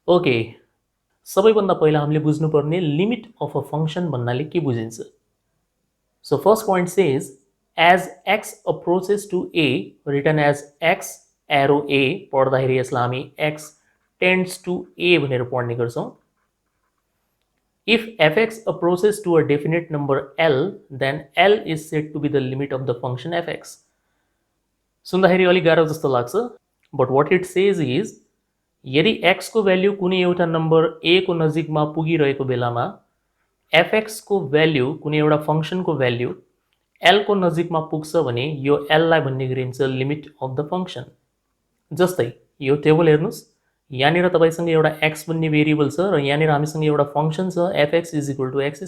Okay, सबैभन्दा पहिला हामीले बुझ्नुपर्ने लिमिट अफ अ फंक्शन भन्नाले के बुझिन्छ। So first point says as x approaches to a, written as x arrow a, पढ्दाखेरि यसलाई हामी x tends to a भनेर पढ्ने गर्छौं। If fx approaches to a definite number l, then l is said to be the limit of the function fx. सुन्दाखेरि अलि गाह्रो जस्तो लाग्छ, but what it says is यदि x को भ्यालु कुनै एउटा नम्बर a को नजिकमा पुगिरहेको बेलामा fx को भ्यालु कुनै एउटा फंक्शनको भ्यालु l को नजिकमा पुग्छ भने यो l लाई भन्ने गरिन्छ लिमिट अफ द फंक्शन। जस्तै यो टेबल हेर्नुस्, यहाँनिर तपाईसँग एउटा x भन्ने भेरिएबल छ र यहाँनिर हामीसँग एउटा फंक्शन छ fx = x²।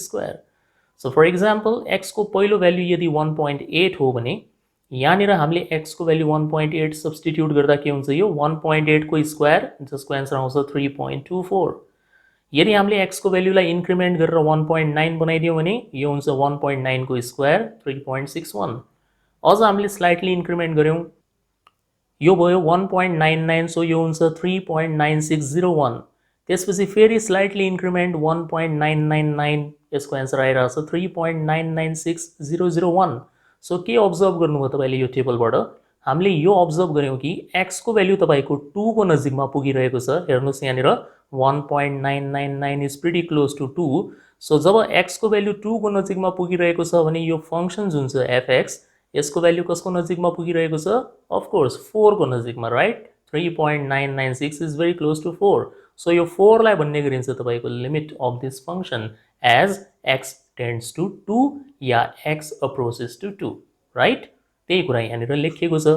So for example x को पहिलो भ्यालु यदि 1.8 हो भने यहाँनिर हामीले x को भ्यालु 1.8 सब्स्टिट्युट गर्दा के हुन्छ, यो 1.8 को स्क्वायर जसको आन्सर आउँछ 3.24। यदि हामीले x को भ्यालुलाई इन्क्रिमेन्ट गरेर 1.9 बनाइदियौं भने यो हुन्छ 1.9 को स्क्वायर 3.61। अझ हामीले स्लाइटली इन्क्रिमेन्ट गर्यौं, यो भयो 1.99, सो यो हुन्छ 3.9601। त्यसपछि फेरि स्लाइटली इन्क्रिमेन्ट 1.999, यसको आन्सर आइरहेछ 3.996001। सो के अब्जर्भ गर्नुभयो तपाईले यो टेबलबाट, हामीले यो अब्जर्भ गर्यौं कि x को भ्यालु तपाईको 2 को नजिकमा पुगिरहेको छ। हेर्नुस् यहाँनिर 1.999 is pretty close to 2। So जब x को भ्यालु 2 को नजिकमा पुगिरहेको छ भने यो फंक्शन जुन छ fx, यसको भ्यालु कसको नजिकमा पुगिरहेको छ, अफ कोर्स 4 को नजिकमा, right. 3.996 is very close to 4। So यो 4 लाई भन्ने गरिन्छ तपाईको limit of this function as x tends to 2 या x अप्रोचेस टु 2, राइट। त्यही कुरा यहाँनिर लेखिएको छ।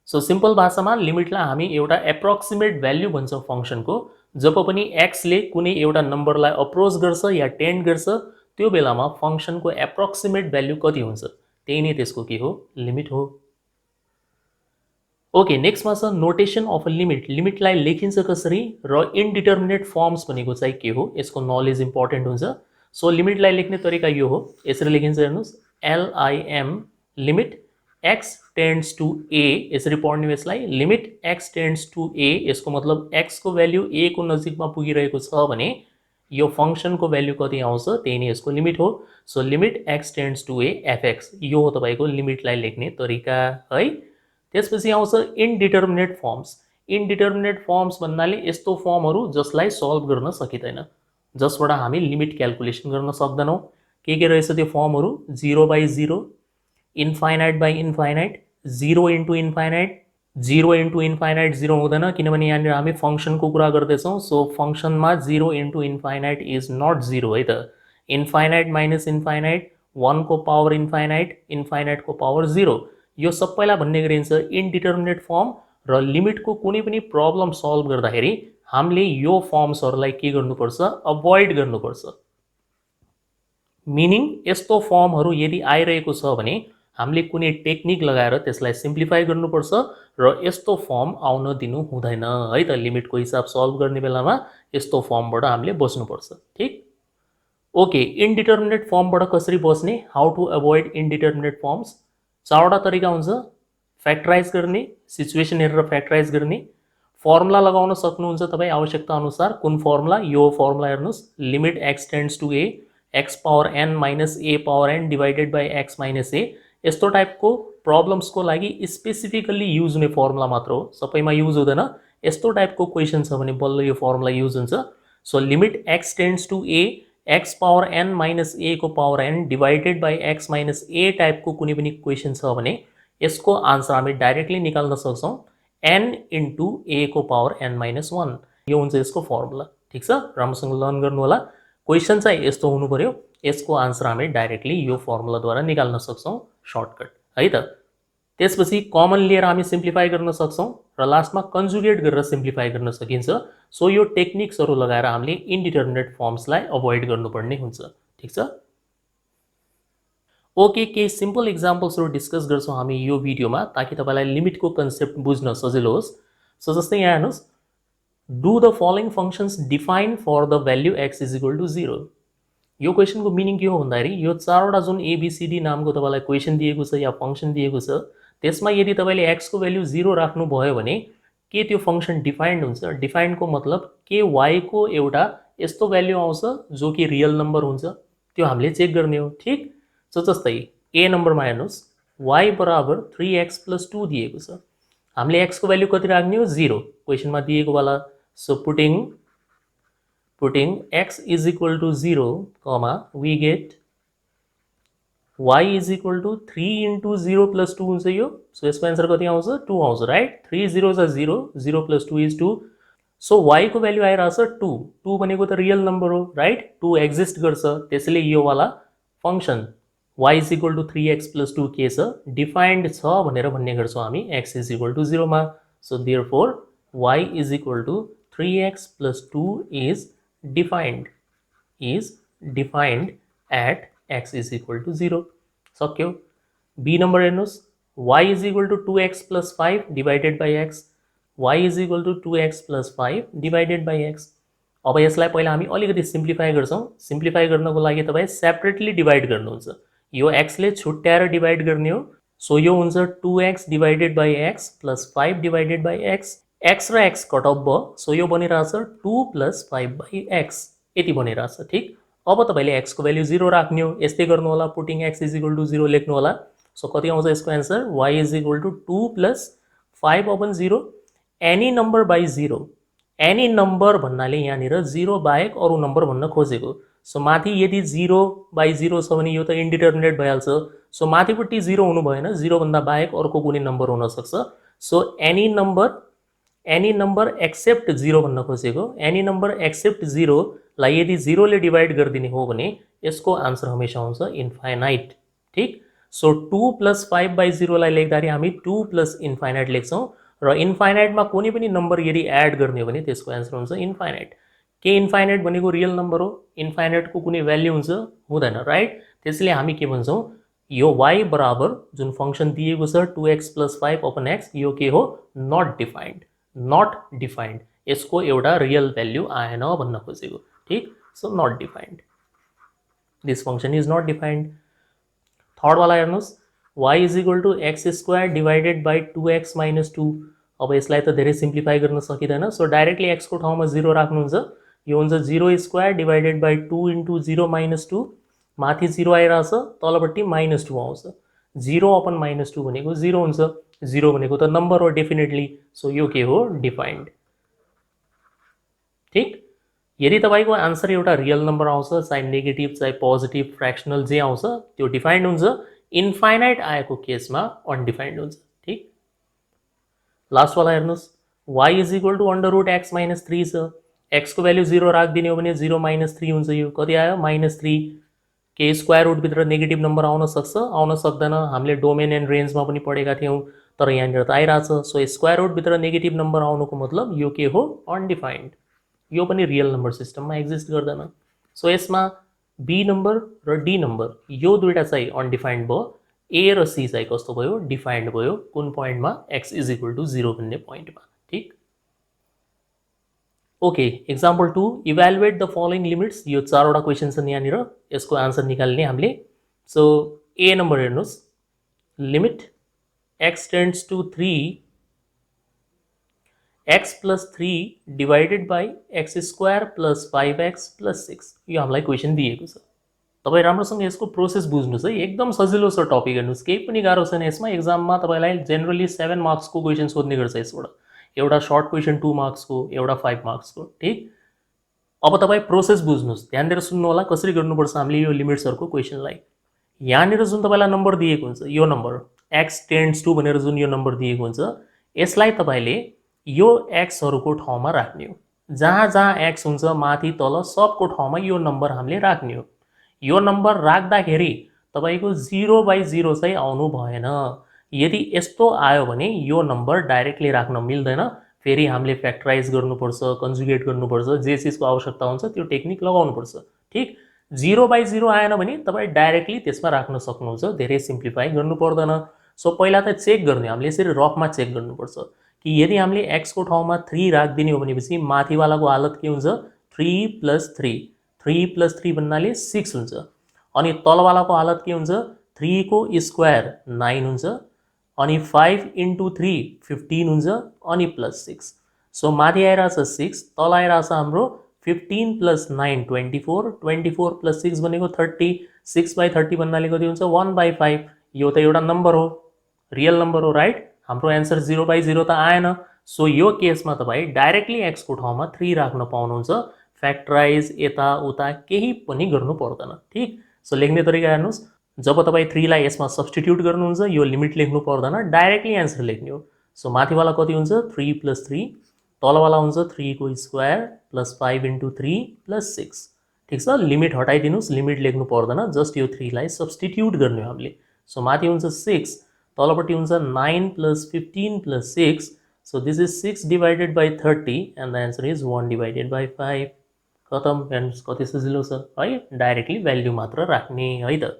सो सिम्पल भाषामा लिमिटलाई हामी एउटा एप्रोक्सिमेट भ्यालु भन्छौं फंक्शनको। जब पनि x ले कुनै एउटा नम्बरलाई अप्रोच गर्छ या टेन्ड गर्छ त्यो बेलामा फंक्शनको एप्रोक्सिमेट भ्यालु कति हुन्छ, त्यही नै त्यसको के हो, लिमिट हो। ओके, नेक्स्टमा छ नोटेसन अफ अ लिमिट। लिमिटलाई लेखिन्छ कसरी र इनडिटर्मिनेट फर्म्स भनेको चाहिँ के हो, यसको नलेज इम्पोर्टेन्ट हुन्छ। सो लिमिटलाई लेख्ने तरिका यो हो, यसरी लेखिन्छ, हेर्नुस् LIM limit x tends to a, यसरी पढ्ने यसलाई limit x tends to a। यसको मतलब x को भ्यालु a को नजिकमा पुगिरहेको छ भने यो फंक्शनको भ्यालु कति आउँछ, त्यही नै यसको लिमिट हो। So limit x tends to a fx, यो हो तपाईको लिमिटलाई लेख्ने तरिका है। त्यसपछि आउँछ इनडिटर्मिनेट फर्म्स। इनडिटर्मिनेट फर्म्स भन्नाले यस्तो फर्महरु जसलाई सल्भ गर्न सकिदैन, जसबाट हामी लिमिट क्याल्कुलेसन गर्न सक्दैनौं। के रहेछ त्यो फर्महरु, 0/0, infinite by infinite, 0 into infinite, 0 into infinite 0 हुँदैन किनभने यहाँनिर हामी फंक्शनको कुरा गर्दैछौं। सो फंक्शनमा 0 इन्टु इन्फाइनाइट इज नट 0 है त। इन्फाइनाइट माइनस इन्फाइनाइट, 1 को पावर इन्फाइनाइट, इन्फाइनाइट को पावर 0, यो सबैलाई भन्ने गरिन्छ इनडिटर्मिनेट फर्म। र लिमिटको कुनै पनि प्रब्लम सल्भ गर्दाखेरि हामीले यो फर्म्सहरुलाई के गर्नुपर्छ, अभोइड गर्नुपर्छ। मिनिङ यस्तो फर्महरु यदि आइरहेको छ भने हामीले कुनै टेक्निक लगाएर त्यसलाई सिम्प्लिफाई गर्नुपर्छ र यस्तो फर्म आउन दिनु हुँदैन है त। लिमिटको हिसाब सल्भ गर्ने बेलामा यस्तो फर्मबाट हामीले बच्नुपर्छ, ठीक। ओके, इनडिटर्मिनेट फर्मबाट कसरी बच्ने, how to avoid indeterminate forms. चारवटा तरिका हुन्छ, फ्याक्टराइज गर्ने, सिचुएसन हेरेर फ्याक्टराइज गर्ने, फर्मुला लगाउन सक्नुहुन्छ तपाई आवश्यकता अनुसार। कुन फर्मुला, यो फर्मुला हेर्नुस्, limit x tends to a x power n minus a power n divided by x minus a। यस्तो टाइपको प्रब्लम्सको लागि स्पेसिफिकली युज हुने फर्मुला मात्र हो, सबैमा युज हुँदैन। यस्तो टाइपको क्वेशन छ भने बल्ल यो फर्मुला युज हुन्छ। So limit x tends to a x power n minus a को power n divided by x minus a टाइपको कुनै पनि क्वेशन छ भने यसको आन्सर हामी डाइरेक्टली निकाल्न सक्छौं, n इन्टु a को पावर n माइनस 1। यो हुन्छ यसको फर्मुला, ठीक छ। राम्रोसँग लर्न गर्नु होला। क्वेशन चाहिँ यस्तो हुनु पर्यो, यसको आन्सर हामी डाइरेक्टली यो फर्मुलाद्वारा निकाल्न सक्छौं, सर्टकट है त। त्यसपछि कमन लिएर हामी सिम्प्लिफाई गर्न सक्छौं र लास्टमा कन्जुगेट गरेर सिम्प्लिफाई गर्न सकिन्छ। सो यो टेक्निक्सहरु लगाएर हामीले इनडिटर्मिनेट फर्म्सलाई अभोइड गर्नुपर्ने हुन्छ, ठीक छ। ओके, केही सिम्पल एक्जाम्पल्सहरु डिस्कस गर्छौं हामी यो भिडियोमा ताकि तपाईलाई लिमिटको कन्सेप्ट बुझ्न सजिलो होस्। सो जस्तै यहाँ हेर्नुस्, do the following functions define for the value x is equal to 0। यो क्वेशनको मिनिङ के हो भन्दाखेरि यो चारवटा जुन एबीसीडी नामको तपाईलाई क्वेशन दिएको छ या फंक्शन दिएको छ त्यसमा यदि तपाईले x को भ्यालु 0 राख्नु भयो भने के त्यो फंक्शन डिफाइन्ड हुन्छ। डिफाइन्डको मतलब के वाई को एउटा यस्तो भ्याल्यु आउँछ जो कि रियल नम्बर हुन्छ, त्यो हामीले चेक गर्ने हो। ठीक, सो जस्तै ए नम्बरमा हेर्नुहोस् y बराबर 3x + 2 दिएको छ। हामीले x को भ्याल्यु कति राख्ने हो? 0 क्वेसनमा दिएको वाला। So putting x is equal to 0 comma we get y is equal to 3 × 0 + 2 हुन्छ यो। सो यसको एन्सर कति आउँछ? 2 आउँछ, राइट। 3 0 = 0, 0 + 2 = 2। सो y को भ्याल्यु आइरहेछ 2। 2 भनेको त रियल नम्बर हो, राइट। 2 एक्जिस्ट गर्छ, त्यसैले यो वाला function y is equal to 3x + 2 के छ? डिफाइन्ड छ भनेर भन्ने गर्छौँ हामी x इज इक्वल टु 0 मा। So therefore y is equal to 3x + 2 is defined at x is equal to 0। सक्यो। बी नम्बर हेर्नुहोस् y is equal to 2x + 5 divided by x। y is equal to 2x + 5 divided by x। अब यसलाई पहिला हामी अलिकति simplify गर्छौँ। Simplify गर्नको लागि तपाईँ सेपरेटली डिवाइड गर्नुहुन्छ। यो x ले छुट्याएर डिवाइड गर्ने हो। सो यो हुन्छ 2x divided by x + 5 divided by x। x र x कट अफ भयो, सो यो बनिरहेछ 2 + 5 बाई x, यति बनिरहेछ। ठीक, अब तपाईँले x को भ्याल्यु 0 राख्ने हो। यस्तै गर्नु होला, putting x is equal to 0 लेख्नु होला। सो कति आउँछ यसको answer? y is equal to 2 + 5 upon 0 any number by 0। Any number भन्नाले यहाँनिर 0 बाहेक अरू नम्बर भन्न खोजेको। सो माथि यदि 0/0 छ भने यो त इन्डिटर्मिनेट भइहाल्छ। सो माथिपट्टि 0 हुनु भएन, 0 भन्दा बाहेक अर्को कुनै नम्बर हुन सक्छ। सो एनी नम्बर एक्सेप्ट 0 भन्न खोजेको। एनी नम्बर एक्सेप्ट 0 लाई यदि 0 ले डिवाइड गरिदिने हो भने यसको आन्सर हमेशा हुन्छ इन्फाइनाइट। ठीक, सो 2 + 5/0 लाई लेख्दाखेरि हामी 2 + इन्फाइनाइट लेख्छौँ र इन्फाइनाइटमा कुनै पनि नम्बर यदि एड गर्ने हो भने त्यसको एन्सर हुन्छ इन्फाइनाइट। के इन्फाइनाइट भनेको रियल नम्बर हो, इन्फाइनाइटको कुनै भ्याल्यु हुन्छ? हुँदैन, राइट। त्यसैले हामी के भन्छौँ? यो y बराबर जुन फंक्सन दिएको छ 2x + 5 अपन x, यो के हो? Not defined. यसको एउटा रियल भ्याल्यु आएन भन्न खोजेको। ठीक, so not defined, this function is not defined. Third वाला हेर्नुहोस् y is equal to x² divided by 2x - 2। अब यसलाई त धेरै सिम्प्लिफाई गर्न सकिँदैन। सो डाइरेक्टली x को ठाउँमा 0 राख्नुहुन्छ। यो हुन्छ 0² डिवाइडेड बाई 2 × 0 - 2। माथि 0 आइरहेछ, तलपट्टि -2 आउँछ। 0 अपन -2 भनेको 0 हुन्छ। 0 भनेको त नम्बर हो डेफिनेटली। सो यो के हो? डिफाइन्ड। ठीक, यदि तपाईँको आन्सर एउटा रियल नम्बर आउँछ, चाहे नेगेटिभ चाहे पोजिटिभ फ्र्याक्सनल जे आउँछ त्यो डिफाइन्ड हुन्छ। इन्फाइनाइट आएको केसमा अनडिफाइन्ड हुन्छ। ठीक, लास्ट वाला हेर्नुहोस् y is equal to √x - 3 छ। x को भ्याल्यु 0 राखिदिने हो भने 0 - 3 हुन्छ। यो कति आयो? -3। के स्क्वायर रुटभित्र नेगेटिभ नम्बर आउन सक्छ? आउन सक्दैन। हामीले डोमेन एन्ड रेन्जमा पनि पढेका थियौँ, तर यहाँनिर त आइरहेछ। सो स्क्वायर रुटभित्र नेगेटिभ नम्बर आउनुको मतलब यो के हो? अनडिफाइन्ड। यो पनि रियल नम्बर सिस्टममा एक्जिस्ट गर्दैन। सो यसमा बी नम्बर र डी नम्बर यो दुईटा चाहिँ अनडिफाइन्ड भयो। ए र सी चाहिँ कस्तो भयो? डिफाइन्ड भयो। कुन पोइन्टमा? x इज इक्वल टु 0 भन्ने पोइन्टमा। ठीक, okay. Example 2, evaluate the following limits. यो 4वटा क्वेसन छन् यहाँनिर, यसको आन्सर निकाल्ने हामीले। सो ए नम्बर हेर्नुहोस्, limit x tends to 3 x + 3 divided by x² + 5x + 6। यो हामीलाई क्वेसन दिएको छ। तपाईँ राम्रोसँग यसको प्रोसेस बुझ्नुहोस् है, एकदम सजिलो छ टपिक। हेर्नुहोस् केही पनि गाह्रो छैन यसमा। एक्जाममा तपाईँलाई जेनरली 7 मार्क्सको क्वेसन सोध्ने गर्छ यसबाट। एउटा सर्ट क्वेसन 2 मार्क्सको, एउटा 5 मार्क्सको। ठीक, अब तपाईँ प्रोसेस बुझ्नुहोस्, ध्यान दिएर सुन्नु होला कसरी गर्नुपर्छ हामीले यो लिमिट्सहरूको क्वेसनलाई। यहाँनिर जुन तपाईँलाई नम्बर दिएको हुन्छ, यो नम्बर x टेन्ड्स टु भनेर जुन यो नम्बर दिएको हुन्छ, यसलाई तपाईँले यो एक्सहरूको ठाउँमा राख्ने हो। जहाँ जहाँ x हुन्छ माथि तल सबको ठाउँमा यो नम्बर हामीले राख्ने हो। यो नम्बर राख्दाखेरि तपाईँको 0/0 चाहिँ आउनु भएन। यदि यस्तो आयो भने यो नम्बर डाइरेक्टली राख्न मिल्दैन। फेरि हामीले फ्याक्टराइज गर्नुपर्छ, कन्जुगेट गर्नुपर्छ, जे चिजको आवश्यकता हुन्छ त्यो टेक्निक लगाउनुपर्छ। ठीक, 0/0 आएन भने तपाईँ डाइरेक्टली त्यसमा राख्न सक्नुहुन्छ, धेरै सिम्प्लिफाई गर्नु पर्दैन। सो पहिला त चेक गर्ने, हामीले यसरी रफमा चेक गर्नुपर्छ कि यदि हामीले x को ठाउँमा 3 राखिदिने हो भनेपछि माथिवालाको हालत के हुन्छ? 3 + 3। 3 + 3 भन्नाले 6 हुन्छ। अनि तलवालाको हालत के हुन्छ? 3 को स्क्वायर 9 हुन्छ। अनि 5 into 3 15 हुन्छ अनि प्लस 6 सो माथि आइरहेछ 6 तल आइरहेछ हाम्रो 15 प्लस 9 24 24 प्लस 6 भनेको 30 6 by 30 भन्नाले कति हुन्छ 1/5 यो त एउटा नम्बर हो रियल नम्बर हो राइट हाम्रो एन्सर 0/0 त आएन सो यो केसमा तपाईँ डाइरेक्टली एक्सको ठाउँमा 3 राख्न पाउनुहुन्छ फ्याक्टराइज यताउता केही पनि गर्नु पर्दैन ठिक सो लेख्ने तरिका हेर्नुहोस् जब तपाईँ 3 लाई यसमा सब्स्टिट्युट गर्नुहुन्छ यो लिमिट लेख्नु पर्दैन डाइरेक्टली एन्सर लेख्ने हो सो माथिवाला कति हुन्छ 3 + 3 तलवाला हुन्छ 3 को स्क्वायर प्लस 5 into 3 + 6 ठिक छ लिमिट हटाइदिनुहोस् लिमिट लेख्नु पर्दैन जस्ट यो 3 लाई सब्स्टिट्युट गर्ने हो हामीले सो माथि हुन्छ 6 तलपट्टि हुन्छ 9 + 15 + 6 so this is 6 divided by 30 and the answer is 1 divided by 5 खतम हेर्नुहोस् कति सजिलो छ है डाइरेक्टली भ्याल्यु मात्र राख्ने है त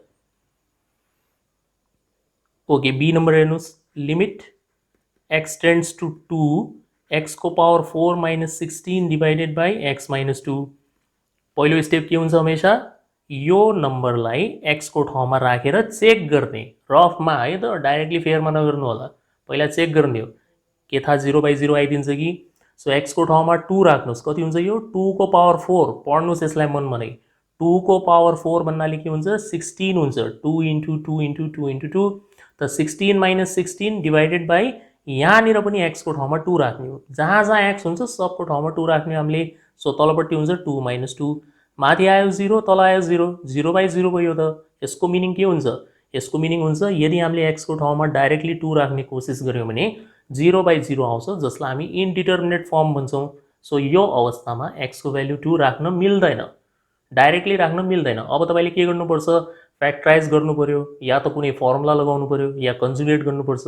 ओके बी नम्बर हेर्नुहोस् limit x tends to 2 x को पावर 4 - 16 divided by x - 2 पहिलो स्टेप के हुन्छ हमेशा यो नम्बरलाई x को ठाउँमा राखेर चेक गर्ने रफमा है त डाइरेक्टली फेयरमा नगर्नु होला पहिला चेक गर्ने हो के थाहा 0/0 आइदिन्छ कि सो x को ठाउँमा 2 राख्नुहोस् कति हुन्छ यो 2 को पावर 4 पढ्नुहोस् यसलाई मनमनै 2 को पावर 4 भन्नाले के हुन्छ 16 हुन्छ 2 into 2 into 2 into 2 त 16 - 16 डिवाइडेड बाई यहाँनिर पनि x को ठाउँमा 2 राख्ने हो जहाँ जहाँ x हुन्छ सबको ठाउँमा 2 राख्ने हामीले सो तलपट्टि हुन्छ 2 - 2 माथि आयो 0 तल आयो 0 0/0 भयो त यसको मिनिङ के हुन्छ यसको मिनिङ हुन्छ यदि हामीले x को ठाउँमा डाइरेक्टली 2 राख्ने कोसिस गर्यौँ भने 0/0 आउँछ जसलाई हामी इन्डिटर्मिनेट फर्म भन्छौँ सो यो अवस्थामा x को भ्याल्यु 2 राख्न मिल्दैन डाइरेक्टली राख्न मिल्दैन अब तपाईँले के गर्नुपर्छ फ्याक्टराइज गर्नु पर्यो या त कुनै फर्मुला लगाउनु पर्यो या कन्जुगेट गर्नुपर्छ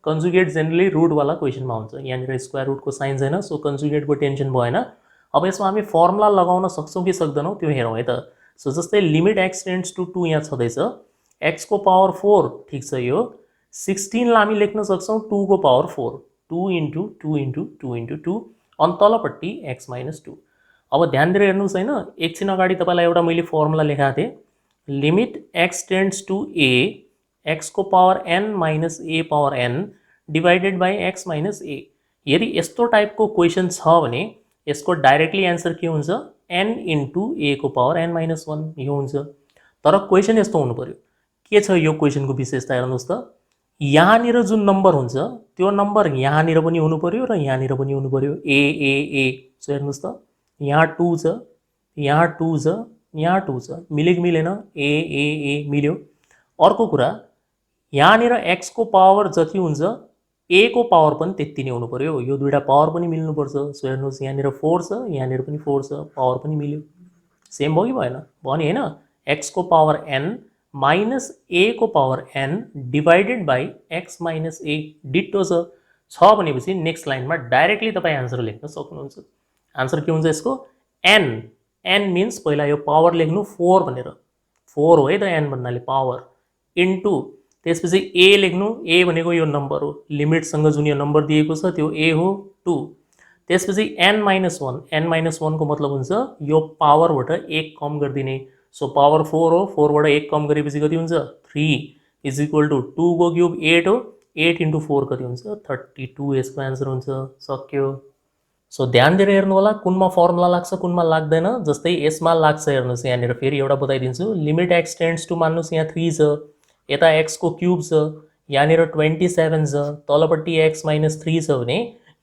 कन्जुगेट जेनरली रुटवाला क्वेसनमा हुन्छ यहाँनिर स्क्वायर रुटको साइन छैन सो कन्जुगेटको टेन्सन भएन अब यसमा हामी फर्मुला लगाउन सक्छौँ कि सक्दैनौँ त्यो हेरौँ है त सो जस्तै लिमिट x टेन्ड्स टु 2 यहाँ छँदैछ x को पावर 4 ठिक छ यो 16 लाई हामी लेख्न सक्छौँ 2 को पावर 4 2 into 2 into 2 into 2 अनि तलपट्टि x - 2 अब ध्यान दिएर हेर्नुहोस् होइन एकछिन अगाडि तपाईँलाई एउटा मैले फर्मुला लेखाएको थिएँ limit x tends to a x को power n - a power n divided by x - a यदि यस्तो टाइपको क्वेसन छ भने यसको डाइरेक्टली एन्सर के हुन्छ n into a को पावर n - 1 यो हुन्छ तर क्वेसन यस्तो हुनु पर्यो के छ यो क्वेसनको विशेषता हेर्नुहोस् त यहाँनिर जुन नम्बर हुन्छ त्यो नम्बर यहाँनिर पनि हुनु पर्यो र यहाँनिर पनि हुनु पर्यो a सो हेर्नुहोस् त यहाँ 2 छ यहाँ 2 छ यहाँ 2 छ मिल्यो कि मिलेन a मिल्यो अर्को कुरा यहाँनिर x को पावर जति हुन्छ a को पावर पनि त्यति नै हुनु पर्यो यो दुईटा पावर पनि मिल्नुपर्छ सो हेर्नुहोस् यहाँनिर 4 छ यहाँनिर पनि 4 छ पावर पनि मिल्यो सेम भयो कि भएन भने होइन x को पावर n माइनस a को power n divided by x minus a ditto छ भनेपछि नेक्स्ट लाइनमा डाइरेक्टली तपाईँ आन्सर लेख्न सक्नुहुन्छ आन्सर के हुन्छ यसको n मिन्स पहिला यो पावर लेख्नु 4 भनेर 4 हो है त n भन्नाले पावर इन्टु त्यसपछि a लेख्नु a भनेको यो नम्बर हो लिमिटसँग जुन यो नम्बर दिएको छ त्यो a हो 2 त्यसपछि n - 1 को मतलब हुन्छ यो पावरबाट 1 कम गरिदिने सो पावर 4 हो 4 बाट 1 कम गरेपछि कति हुन्छ 3 इज इक्वल टु 2 को क्युब 8 हो 8 into 4 कति हुन्छ 32 यसको एन्सर हुन्छ सक्यो सो ध्यान दिएर हेर्नु होला कुनमा फर्मुला लाग्छ कुनमा लाग्दैन जस्तै यसमा लाग्छ हेर्नुहोस् यहाँनिर फेरि एउटा बताइदिन्छु लिमिट x टेन्ड्स टु मान्नुहोस् यहाँ 3 छ यता x को क्युब छ यहाँनिर 27 छ तलपट्टि x - 3 छ भने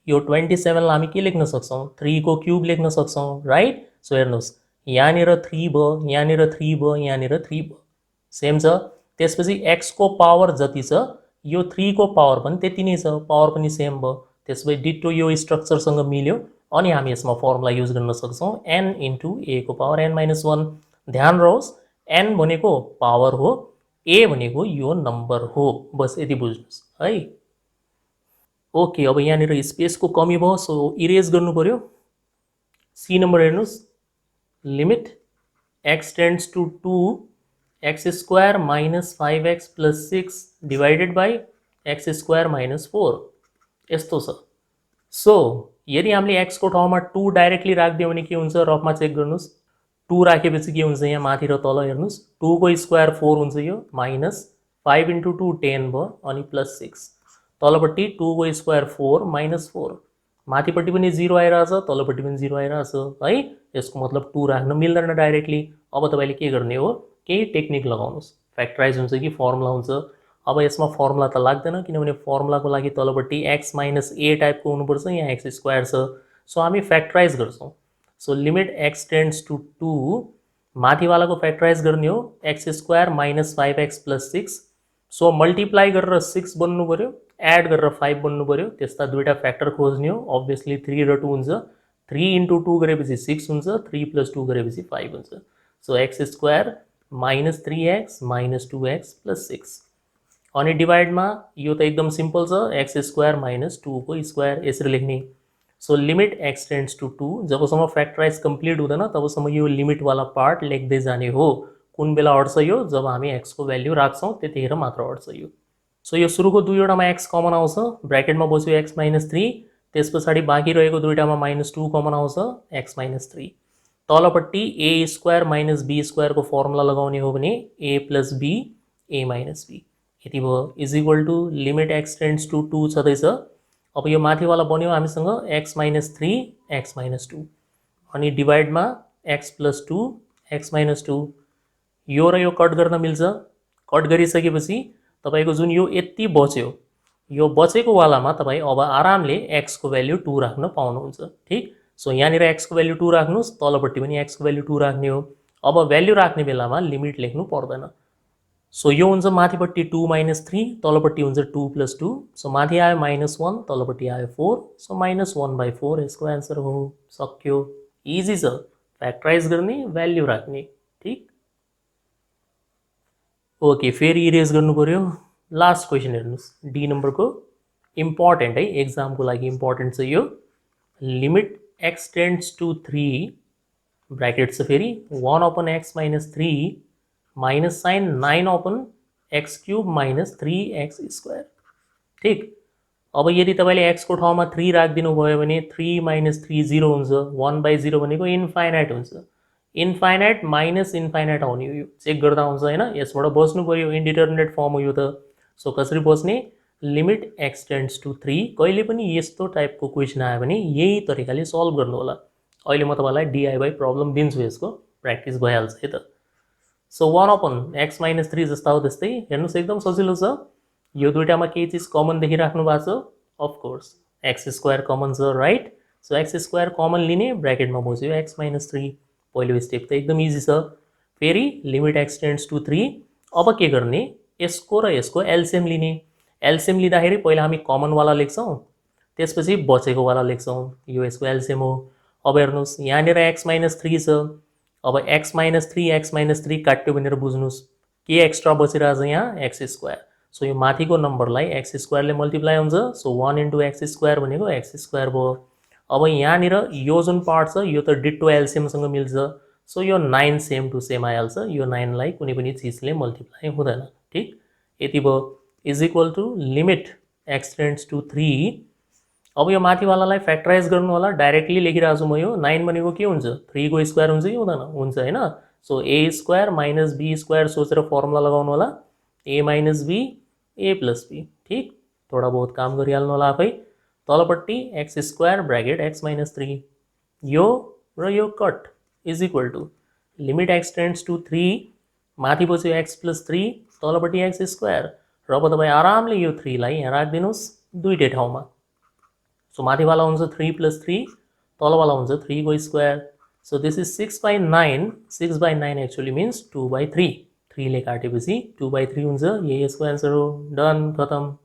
यो 27 लाई हामी के लेख्न सक्छौँ 3 को क्युब लेख्न सक्छौँ राइट सो हेर्नुहोस् यहाँनिर 3 भयो यहाँनिर 3 भयो यहाँनिर 3 भयो सेम छ त्यसपछि x को पावर जति छ यो 3 को पावर पनि त्यति नै छ पावर पनि सेम भयो त्यसपछि डिट्टो यो स्ट्रक्चरसँग मिल्यो अनि हामी यसमा फर्मुला युज गर्न सक्छौँ n into a को पावर n - 1 ध्यान रहोस् n भनेको पावर हो a भनेको यो नम्बर हो बस यति बुझ्नुहोस् है ओके अब यहाँनिर स्पेसको कमी भयो सो इरेज गर्नु पर्यो सी नम्बर हेर्नुहोस् limit x tends to 2 x square minus 5x plus 6 divided by x square minus 4 यस्तो छ सो यदि हामीले x को ठाउँमा 2 डाइरेक्टली राखिदियो भने के हुन्छ रफमा चेक गर्नुहोस् 2 राखेपछि के हुन्छ यहाँ माथि र तल हेर्नुहोस् 2 को स्क्वायर 4 हुन्छ यो माइनस 5 into 2 10 भयो अनि प्लस 6 तलपट्टि 2 को स्क्वायर 4 माइनस 4 माथिपट्टि पनि 0 आइरहेछ तलपट्टि पनि 0 आइरहेछ है। यसको मतलब 2 राख्न मिल्दैन डाइरेक्टली। अब तपाईले के गर्ने हो, केही टेक्निक लगाउनुस्। फ्याक्टराइज हुन्छ कि फर्मुला हुन्छ। अब यसमा फर्मुला त लाग्दैन किनभने फर्मुलाको लागि तलपट्टि x माइनस a टाइपको हुनुपर्छ, यहाँ x स्क्वायर छ। सो हामी फ्याक्टराइज गर्छौँ। So limit x tends to 2 माथिवालाको फ्याक्टराइज गर्ने हो x square minus 5x plus 6। So multiply गरेर 6 बन्नु पर्यो, एड गरेर 5 बन्नु पर्यो। त्यस्ता दुईटा फ्याक्टर खोज्ने हो। अभियसली 3 र 2 हुन्छ, 3 इन्टु 2 गरेपछि 6 हुन्छ, 3 प्लस 2 गरेपछि 5 हुन्छ। So x square minus 3x minus 2x plus 6 अनि डिभाइडमा यो त एकदम सिम्पल छ, एक्स स्क्वायर माइनस 2 को स्क्वायर यसरी लेख्ने। So limit x tends to 2 जबसम्म फ्याक्टराइज कम्प्लिट हुँदैन तबसम्म यो लिमिटवाला पार्ट लेख्दै जाने हो। कुन बेला अट्छ यो, जब हामी x को भ्याल्यू राख्छौँ त्यतिखेर मात्र अट्छ यो। सो यो सुरुको दुईवटामा x कमन आउँछ, ब्र्याकेटमा बस्यो x माइनस 3, त्यस पछाडि बाँकी रहेको दुईटामा माइनस 2 कमन आउँछ, x माइनस 3। तलपट्टि a स्क्वायर माइनस b स्क्वायरको फर्मुला लगाउने हो भने a plus b a minus b यति भयो is equal to limit x tends to 2 छँदैछ। अब यो माथिवाला बन्यो हामीसँग x माइनस 3 x माइनस 2 अनि डिभाइडमा x प्लस 2 x माइनस 2 यो र यो कट गर्न मिल्छ। कट गरिसकेपछि तपाईको जुन यो यति बच्यो, यो बचेको वालामा तपाईँ अब आरामले x को भ्याल्यू 2 राख्न पाउनुहुन्छ। ठिक। सो यहाँनिर x को भ्याल्यू 2 राख्नुस्, तलपट्टि पनि x को भ्याल्यू 2 राख्ने हो। अब भ्याल्यू राख्ने बेलामा लिमिट लेख्नु पर्दैन। सो यो हुन्छ माथिपट्टि 2 माइनस 3, तलपट्टि हुन्छ 2 प्लस 2। सो माथि आयो माइनस 1, तलपट्टि आयो 4। सो माइनस 1/4 यसको एन्सर हो। सक्यो। इजी छ, फ्याक्टराइज गर्ने, भ्याल्यू राख्ने। ठिक। ओके, फेरि इरेज गर्नु पर्यो। लास्ट क्वेसन हेर्नुहोस्, डी नम्बरको इम्पोर्टेन्ट है, एक्जामको लागि इम्पोर्टेन्ट छ यो। Limit x tends to 3 bracket छ फेरि 1/x minus 3 minus sign 9/x cube minus 3x square. ठिक। अब यदि तपाईँले x को ठाउँमा 3 राखिदिनु भयो भने 3 माइनस 3 0 हुन्छ, 1/0 भनेको इन्फाइनाइट हुन्छ। इन्फाइनाइट माइनस इन्फाइनाइट आउने हो, यो चेक गर्दा हुन्छ होइन। यसबाट बस्नु पर्यो, इन्डिटर्मिनेट फर्म हो यो त। सो कसरी बस्ने, लिमिट x टेन्ड्स टु 3। कहिले पनि यस्तो टाइपको क्वेसन आयो भने यही तरिकाले सल्भ गर्नु होला। अहिले म तपाईँलाई डिआइवाई प्रब्लम दिन्छु, यसको प्र्याक्टिस भइहाल्छ है त। सो 1/x माइनस 3 जस्ता हो त्यस्तै। हेर्नुहोस् एकदम सजिलो छ। यो दुईटामा केही चिज कमन देखिराख्नु भएको छ, अफकोर्स एक्स स्क्वायर कमन छ, right. So x square common लिने, ब्र्याकेटमा बस्यो x माइनस 3। पहिलो स्टेप त एकदम इजी छ। फेरि लिमिट x टेन्ड्स टु 3। अब के गर्ने, यसको र यसको एलसिएम लिने। एलसिएम लिँदाखेरि पहिला हामी कमनवाला लेख्छौँ, त्यसपछि बचेकोवाला लेख्छौँ। यो यसको एलसिएम हो। अब हेर्नुहोस् यहाँनिर x माइनस 3 छ। अब x माइनस 3 काट्यो भनेर बुझ्नुहोस्, के एक्स्ट्रा बचिरहेछ यहाँ, एक्स स्क्वायर। सो यो माथिको नम्बरलाई एक्स स्क्वायरले मल्टिप्लाई हुन्छ। सो 1 इन्टु एक्स स्क्वायर भनेको एक्स स्क्वायर भयो। अब यहाँनिर यो जुन पार्ट छ यो त डिट्टो एलसिएमसँग मिल्छ। सो यो 9 सेम टु सेम आइहाल्छ, यो 9 लाई कुनै पनि चिजले मल्टिप्लाई हुँदैन। ठिक। यति भयो is equal to limit x tends to 3। अब यो माथिवालालाई फ्याक्टराइज गर्नु होला, डाइरेक्टली लेखिरहेको छु म। यो 9 भनेको के हुन्छ, 3 को स्क्वायर हुन्छ कि हुँदैन, हुन्छ होइन। So a square minus b square सोचेर फर्मुला लगाउनु होला, a minus b a plus b। ठिक। थोडा बहुत काम गरिहाल्नु होला आफै। तलपट्टि x square bracket x minus 3, यो र यो cut is equal to limit x tends to 3 माथि बस्यो x प्लस 3, तलपट्टि एक्स स्क्वायर। र अब तपाईँ आरामले यो 3 लाई यहाँ राखिदिनुहोस् दुईटै ठाउँमा। सो माथिवाला हुन्छ 3 प्लस 3, तलवाला हुन्छ 3 को square. So this is 6/9। 6/9 actually means 2/3। 3 ले काटेपछि 2/3 हुन्छ, यही यसको एन्सर हो। डन, खतम।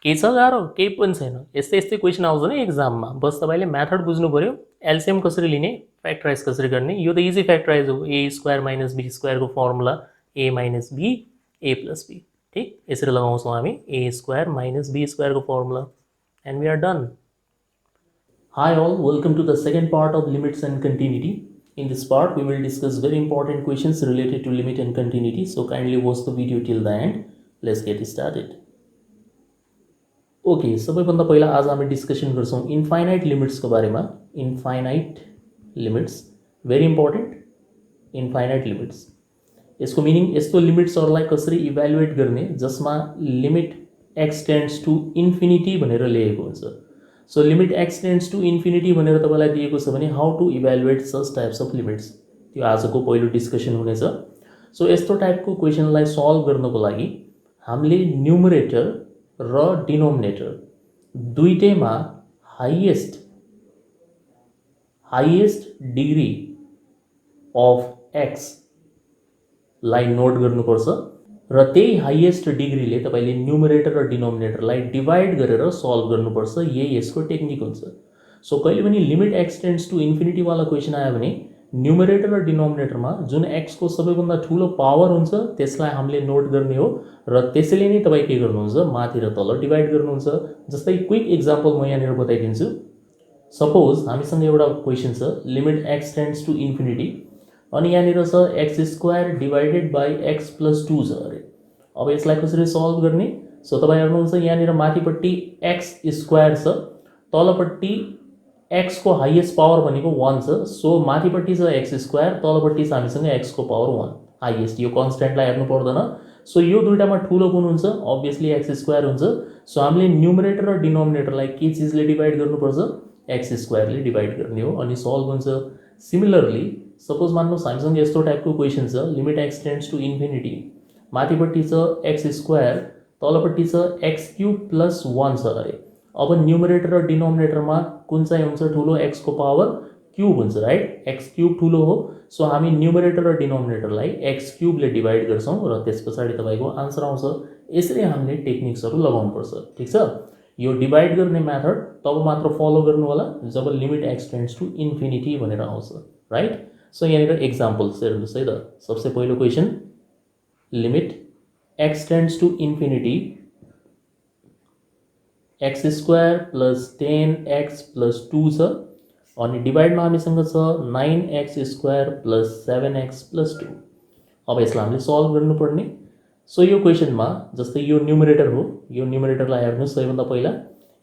केही छ गाह्रो, केही पनि छैन। यस्तै यस्तै क्वेसन आउँछ नि एक्जाममा, बस तपाईँले मेथड बुझ्नु पर्यो। एलसिएम कसरी लिने, फ्याक्टराइज कसरी गर्ने, यो त इजी फ्याक्टराइज हो। ए स्क्वायर माइनस बी स्क्वायरको formula a minus b a plus b. ठिक। यसरी लगाउँछौँ हामी ए स्क्वायर माइनस बी स्क्वायरको formula, and we are done. Hi all, welcome to the second part of limits and continuity. In this part we will discuss very important questions related to limit and continuity, so kindly watch the video till the end. Let's get started. Okay, सबैभन्दा पहिला आज हामी discussion गर्छौँ infinite लिमिट्सको बारेमा। Infinite limits very important. Infinite limits, यसको meaning यस्तो लिमिट्सहरूलाई कसरी इभ्यालुएट गर्ने जसमा limit x tends to infinity भनेर लेखेको हुन्छ। So limit x tends to infinity भनेर तपाईँलाई दिएको छ भने how to evaluate such types of limits, त्यो आजको पहिलो डिस्कसन हुनेछ। सो यस्तो टाइपको क्वेसनलाई सल्भ गर्नको लागि हामीले न्युमरेटर र डिनोमिनेटर दुईटैमा हाइएस्ट डिग्री अफ एक्स लाई नोट गर्नुपर्छ र त्यही हाइएस्ट डिग्रीले तपाईँले न्युमरेटर र डिनोमिनेटरलाई डिभाइड गरेर सल्भ गर्नुपर्छ। यही यसको टेक्निक हुन्छ। सो कहिले पनि लिमिट एक्स टेन्ड्स टु इन्फिनिटीवाला क्वेसन आयो भने न्युमरेटर र डिनोमिनेटरमा जुन एक्सको सबैभन्दा ठुलो पावर हुन्छ त्यसलाई हामीले नोट गर्ने हो र त्यसैले नै तपाईँ के गर्नुहुन्छ, माथि र तल डिभाइड गर्नुहुन्छ। जस्तै क्विक इक्जाम्पल म यहाँनिर बताइदिन्छु। सपोज हामीसँग एउटा क्वेसन छ limit x tends to infinity अनि यहाँनिर छ x square divided by x plus 2 छ अरे। अब यसलाई कसरी सल्भ गर्ने? सो तपाईँ हेर्नुहुन्छ यहाँनिर माथिपट्टि एक्स स्क्वायर छ, तलपट्टि एक्सको हाइएस्ट पावर भनेको 1 छ। सो माथिपट्टि छ एक्स स्क्वायर, तलपट्टि छ हामीसँग एक्सको पावर 1 हाइएस्ट। यो कन्स्टेन्टलाई हेर्नु पर्दैन। सो यो दुईटामा ठुलो कुन हुन्छ? अभियसली एक्स स्क्वायर हुन्छ। सो हामीले न्युमरेटर र डिनोमिनेटरलाई के चिजले डिभाइड गर्नुपर्छ? एक्स स्क्वायरले डिभाइड गर्ने हो अनि सल्भ हुन्छ। सिमिलरली सपोज मान्नुहोस् हामीसँग यस्तो टाइपको क्वेसन छ limit x tends to infinity, माथिपट्टि छ एक्स स्क्वायर, तलपट्टि छ एक्स क्युब प्लस 1 छ अरे। अब न्युमरेटर र डिनोमिनेटरमा कुन चाहिँ हुन्छ ठुलो? एक्सको पावर क्युब हुन्छ, राइट? एक्स क्युब ठुलो हो। सो हामी न्युमरेटर र डिनोमिनेटरलाई एक्स क्युबले डिभाइड गर्छौँ र त्यस पछाडि तपाईँको आन्सर आउँछ। यसरी हामीले टेक्निक्सहरू लगाउनुपर्छ, ठिक छ? यो डिभाइड गर्ने मेथड तब मात्र फलो गर्नु होला जब limit x tends to infinity भनेर आउँछ, राइट? सो यहाँनिर एक्जाम्पल्स हेर्नुहोस् है त। सबसे पहिलो question limit x tends to infinity x square plus 10x plus 2 छ अनि डिभाइडमा हामीसँग छ 9x square plus 7x plus 2। अब यसलाई हामीले सल्भ गर्नुपर्ने। सो यो क्वेसनमा जस्तै यो न्युमरेटर हो, यो न्युमरेटरलाई हेर्नुहोस् सबैभन्दा पहिला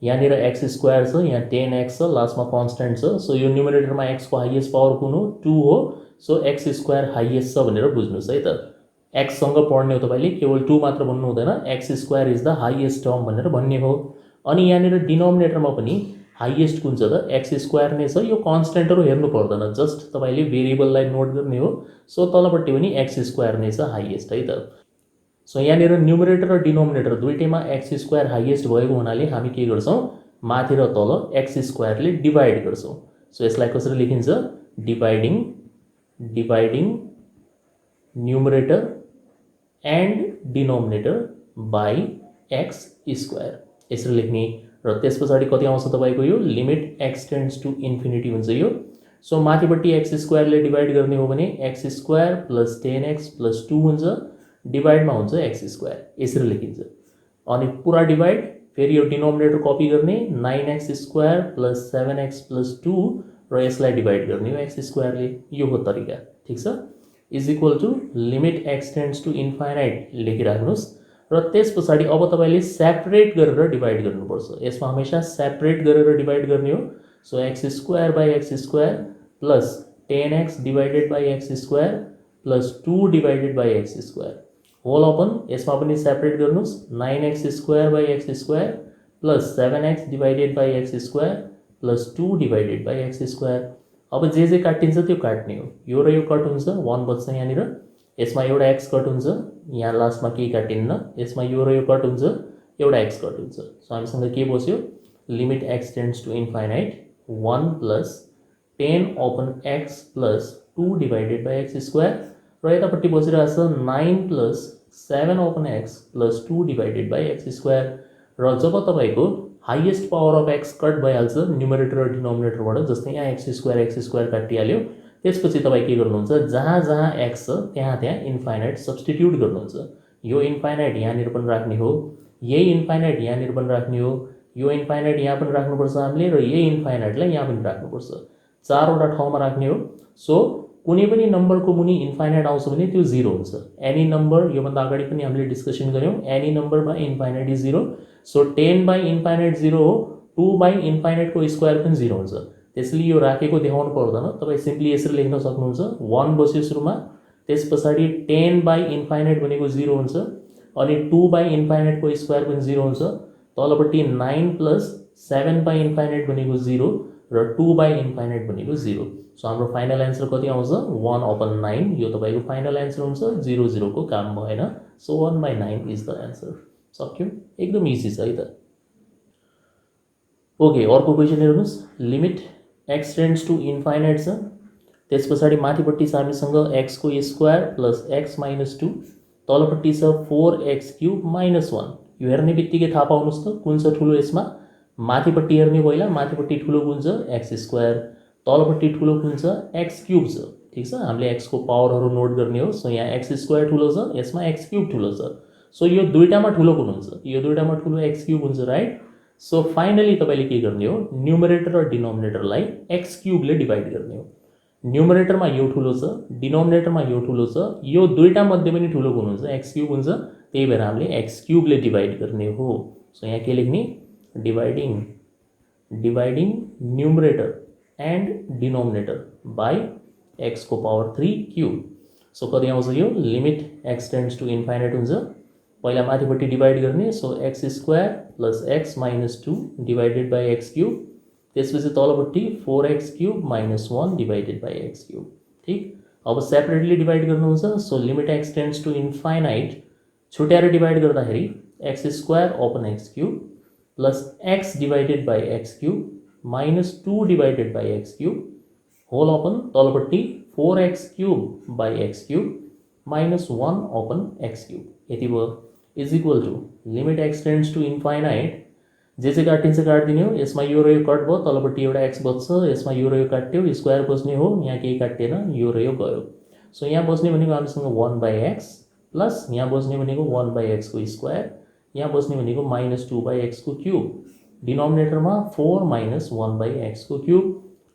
यहाँनिर एक्स स्क्वायर छ, यहाँ 10x छ, लास्टमा कन्स्टेन्ट छ। सो यो न्युमरेटरमा एक्सको हाइएस्ट पावर कुन हो? 2 हो। सो एक्स स्क्वायर हाइएस्ट छ भनेर बुझ्नुहोस् है त। एक्ससँग पढ्ने हो तपाईँले, केवल 2 मात्र भन्नु हुँदैन, x square is the highest term भनेर भन्ने हो। अनि यहाँनिर डिनोमिनेटरमा पनि हाइएस्ट कुन छ त? एक्स स्क्वायर नै छ। यो कन्स्टेन्टहरू हेर्नु पर्दैन, जस्ट तपाईँले भेरिएबललाई नोट गर्ने हो। सो तलपट्टि पनि एक्स स्क्वायर नै छ हाइएस्ट है त। सो यहाँनिर न्युमरेटर र डिनोमिनेटर दुईटैमा एक्स स्क्वायर हाइएस्ट भएको हुनाले हामी के गर्छौँ? माथि र तल एक्स स्क्वायरले डिभाइड गर्छौँ। सो यसलाई कसरी लेखिन्छ? Dividing numerator and denominator by x square, यसरी लेख्ने। र त्यस पछाडि कति आउँछ तपाईँको? यो limit x tends to infinity हुन्छ यो। सो माथिपट्टि एक्स स्क्वायरले डिभाइड गर्ने हो भने x square plus 10x plus 2 हुन्छ, डिभाइडमा हुन्छ एक्स स्क्वायर, यसरी लेखिन्छ। अनि पुरा डिभाइड फेरि यो डिनोमिनेटर कपी गर्ने 9x square plus 7x plus 2 र यसलाई डिभाइड गर्ने हो एक्स स्क्वायरले। यो हो तरिका, ठिक छ? Is equal to limit x tends to infinite लेखिराख्नुहोस्। र त्यस पछाडि अब तपाईँले सेपरेट गरेर डिभाइड गर्नुपर्छ। यसमा हमेसा सेपरेट गरेर डिभाइड गर्ने हो। So x square by x square plus 10x divided by x square plus 2 divided by x square whole upon. यसमा पनि सेपरेट गर्नुहोस् 9x square by x square plus 7x divided by x square plus 2 divided by x square. अब जे काटिन्छ त्यो काट्ने हो। यो र यो कट हुन्छ, 1 बच्छ यहाँनिर। यसमा एउटा एक्स कट हुन्छ, यहाँ लास्टमा केही काटिन्न। यसमा यो र यो कट हुन्छ, एउटा एक्स कट हुन्छ। सो हामीसँग के बस्यो? Limit x tends to infinite 1 plus 10 upon x plus 2 divided by x square र यतापट्टि बसिरहेछ 9 plus 7 upon x plus 2 divided by x square. र जब तपाईँको highest power of x cut भइहाल्छ न्युमरेटर र डिनोमिनेटरबाट, जस्तै यहाँ एक्स स्क्वायर काटिहाल्यो, त्यसपछि तपाईँ के गर्नुहुन्छ? जहाँ जहाँ एक्स छ त्यहाँ इन्फाइनाइट सब्स्टिट्युट गर्नुहुन्छ। यो इन्फाइनाइट यहाँनिर पनि राख्ने हो, यही इन्फाइनाइट यहाँनिर पनि राख्ने हो, यो इन्फाइनाइट यहाँ पनि राख्नुपर्छ हामीले, र यही इन्फाइनाइटलाई यहाँ पनि राख्नुपर्छ। 4वटा ठाउँमा राख्ने हो। सो कुनै पनि नम्बरको मुनि इन्फाइनाइट आउँछ भने त्यो 0 हुन्छ। एनी नम्बर, योभन्दा अगाडि पनि हामीले डिस्कसन गऱ्यौँ, any number by infinite is 0। So 10 by infinite 0 हो, 2 बाई इन्फाइनाइटको स्क्वायर पनि 0 हुन्छ। त्यसैले यो राखेको देखाउनु पर्दैन, तपाईँ सिम्पली यसरी लेख्न सक्नुहुन्छ। 1 बस्यो सुरुमा, त्यस पछाडि 10 बाई इन्फाइनाइट भनेको 0 हुन्छ, अनि 2 बाई इन्फाइनाइट को स्क्वायर पनि 0 हुन्छ तलपट्टि 9 प्लस 7 बाई इन्फाइनाइट भनेको 0 र 2 बाई इन्फाइनाइट भनेको 0 सो हाम्रो फाइनल एन्सर कति आउँछ 1/9 यो तपाईको फाइनल एन्सर हुन्छ 0 0 को काम भएन सो 1/9 इज द एन्सर सक्यो एकदम इजी छ है त ओके अर्को क्वेसन हेर्नुस् limit x tends to infinite छ त्यसपछि माथिपट्टि छ हामीसँग x को स्क्वायर प्लस x - 2 तलपट्टि छ 4x क्यूब - 1 यो हेर्ने बित्तिकै थाहा पाउनुस् त कुन छ ठुलो यसमा माथिपट्टि हेर्ने पहिला माथिपट्टि ठुलो कुन छ x स्क्वायर तलपट्टि ठुलो कुन छ x क्यूब छ ठीक छ हामीले x को पावरहरु नोट गर्ने हो सो यहाँ x स्क्वायर ठुलो छ यसमा x क्यूब ठुलो छ सो यो दुईटामा ठुलो कुन हुन्छ यो दुईटामा ठुलो x क्यूब हुन्छ राइट सो फाइनली तपाईले के गर्ने हो न्युमरेटर र डिनोमिनेटरलाई x क्यूब ले डिवाइड गर्ने हो न्युमरेटरमा यो ठुलो छ डिनोमिनेटरमा यो ठुलो छ यो दुईटा मध्ये पनि ठुलो कुन हुन्छ x क्यूब हुन्छ त्यही भएर हामीले x क्यूब ले डिवाइड गर्ने हो सो यहाँ के लेख्ने dividing numerator and denominator by x को power 3 cube सो कति आउँछ यो limit x tends to infinite हुन्छ पहिला माथिपट्टि डिवाइड गर्ने so x square plus x - 2 divided by x cube त्यसपछि तलपट्टि 4x cube - 1 divided by x cube ठीक अब सेपरेटली डिवाइड गर्नुहुन्छ so limit x tends to infinite छुट्याएर डिवाइड गर्दाखेरि x square upon x cube plus x divided by x cube minus 2 divided by x cube whole upon तलपट्टि 4x cube by x cube minus 1 upon x cube यति भयो is equal to limit x tends to infinite जे चाहिँ काटिन्छ काट्दिने हो यसमा यो र यो कट भयो तलपट्टि एउटा x बच्छ यसमा यो र यो काट्यो स्क्वायर बस्ने हो यहाँ केही काटिएन यो र यो गयो सो यहाँ बस्ने भनेको हामीसँग 1/x प्लस यहाँ बस्ने भनेको 1/x को स्क्वायर यहाँ बस्ने भनेको -2/x को क्यूब डिनोमिनेटरमा 4 - 1/x को क्यूब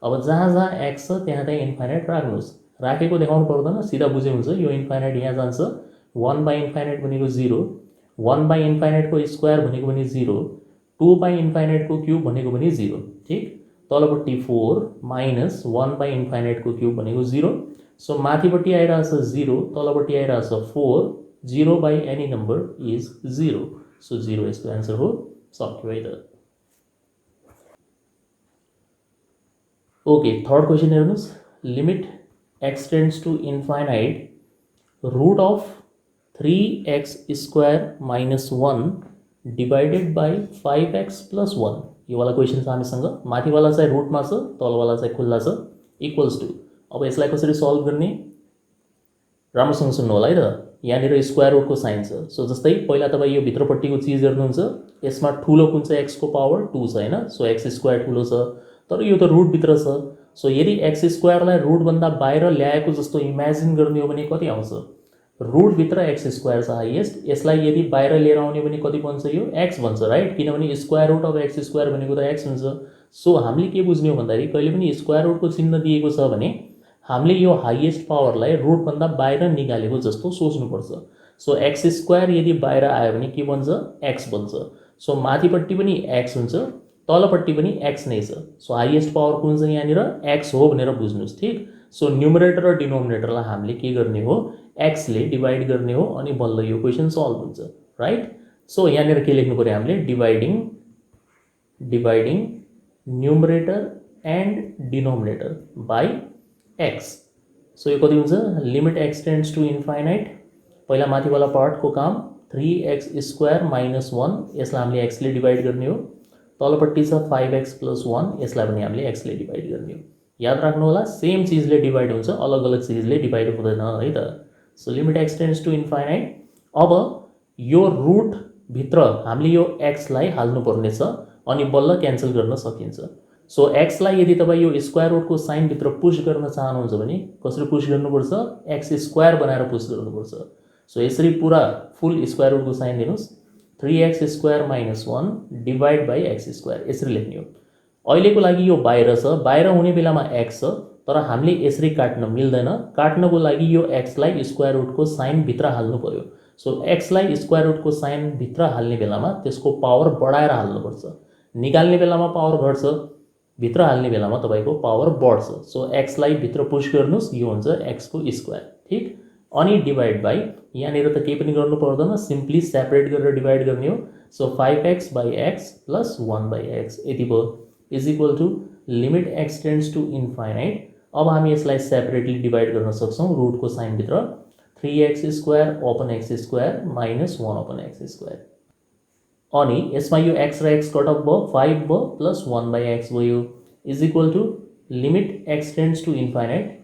अब जहाँ जहाँ x छ त्यहाँ त्यहाँ इन्फाइनाइट राख्नुस् राखेको देखाउनु पर्दैन सिधा बुझे हुन्छ यो इन्फाइनाइट यहाँ जान्छ 1/इन्फाइनाइट भनेको 0 1/इन्फाइनाइट को स्क्वायर भनेको पनि 0 2/इन्फाइनाइट को क्यूब भनेको पनि 0 ठीक तलपट्टि 4 - 1/इन्फाइनाइट को क्यूब भनेको 0 सो माथिपट्टि आइरहेछ 0 तलपट्टि आइरहेछ 4 0 by any number is 0 so 0 is the answer हो सक्यो है त ओके थर्ड क्वेशन हेर्नुस् limit x tends to infinite root of 3x square - 1 divided by 5x + 1 यो वाला क्वेशन छ हामीसँग माथिवाला चाहिँ रुटमा छ तलवाला चाहिँ खुल्ला छ इक्वल्स टु अब यसलाई कसरी सल्भ गर्ने राम्रोसँग सुन्नु होला है त यहाँनिर स्क्वायर रुटको साइन छ सो जस्तै पहिला तपाईँ यो भित्रपट्टिको चिज हेर्नुहुन्छ यसमा ठुलो कुन छ x को पावर 2 छ हैन सो x स्क्वायर ठुलो छ तर यो त रुट भित्र छ सो यदि x स्क्वायरलाई रुट भन्दा बाहिर ल्याएको जस्तो इमेजिन गर्ने हो भने कति आउँछ रुट भित्र x स्क्वायर छ हाईएस्ट यसलाई यदि बाहिर लिएर आउने भने कति बन्छ यो x बन्छ राइट किनभने square root of x square भनेको त x हुन्छ सो हामीले के बुझ्ने हो भन्दाखेरि कहिले पनि स्क्वायर रुटको चिन्ह दिएको छ भने हामीले यो हाईएस्ट पावरलाई रुट भन्दा बाहिर निकालेको जस्तो सोच्नुपर्छ सो x स्क्वायर यदि बाहिर आयो भने के बन्छ x बन्छ सो माथिपट्टि पनि x हुन्छ तलपट्टि पनि x नै छ सो हाईएस्ट पावर कुन छ यहाँनिर x हो भनेर बुझ्नुस् ठीक सो न्युमरेटर र डिनोमिनेटरलाई हामीले के गर्ने हो x ले डिवाइड गर्ने हो अनि बल्ल यो क्वेशन सल्भ हुन्छ राइट सो यहाँनिर के लेख्नु पर्यो हामीले dividing numerator and denominator by x so यो कति हुन्छ limit x tends to infinite पहिला माथिवाला पार्टको काम 3x स्क्वायर - 1 यसलाई हामीले x ले डिवाइड गर्ने हो तलपट्टि छ 5x + 1 यसलाई पनि हामीले x ले डिवाइड गर्ने हो याद राख्नु होला सेम चीजले डिवाइड हुन्छ अलग अलग चीजले डिवाइड हुँदैन है त so limit x tends to infinite अब यो रुट भित्र हामीले यो x लाई हाल्नु पर्ने छ अनि बल्ल क्यान्सल गर्न सकिन्छ सो x लाई यदि तपाईँ यो स्क्वायर रुटको साइन भित्र पुश गर्न चाहनुहुन्छ भने कसरी पुश गर्नुपर्छ x स्क्वायर बनाएर पुश गर्नुपर्छ सो यसरी पूरा फुल स्क्वायर रुटको साइन दिनुस् 3x square - 1 divide by x square यसरी लेख्ने हो अहिलेको लागि यो बाहिर छ बाहिर हुने बेलामा x छ तर हामीले यसरी काट्न मिल्दैन काट्नको लागि यो x लाई स्क्वायर रुटको साइन भित्र हाल्नु पर्यो सो x लाई स्क्वायर रुटको साइन भित्र हाल्ने बेलामा त्यसको पावर बढाएर हाल्नुपर्छ निकाल्ने बेलामा पावर घट्छ भित्र हाल्ने बेलामा तपाईको पावर बढ्छ सो x लाई भित्र पुश गर्नुस् यो हुन्छ x को स्क्वायर ठीक अनि डिवाइड बाई यहाँनिर त केही पनि गर्नु पर्दैन, सिम्पली सेपरेट गरेर डिवाइड गर्ने हो। So 5x by x plus 1 by x यति भयो is equal to limit x tends to infinite. अब हामी यसलाई सेपरेटली डिवाइड गर्न सक्छौँ रुटको साइनभित्र 3x square upon x square minus 1 upon x square. अनि यसमा यो x र x कट अफ भयो 5 भयो प्लस 1 बाई एक्स भयो is equal to limit x tends to infinite.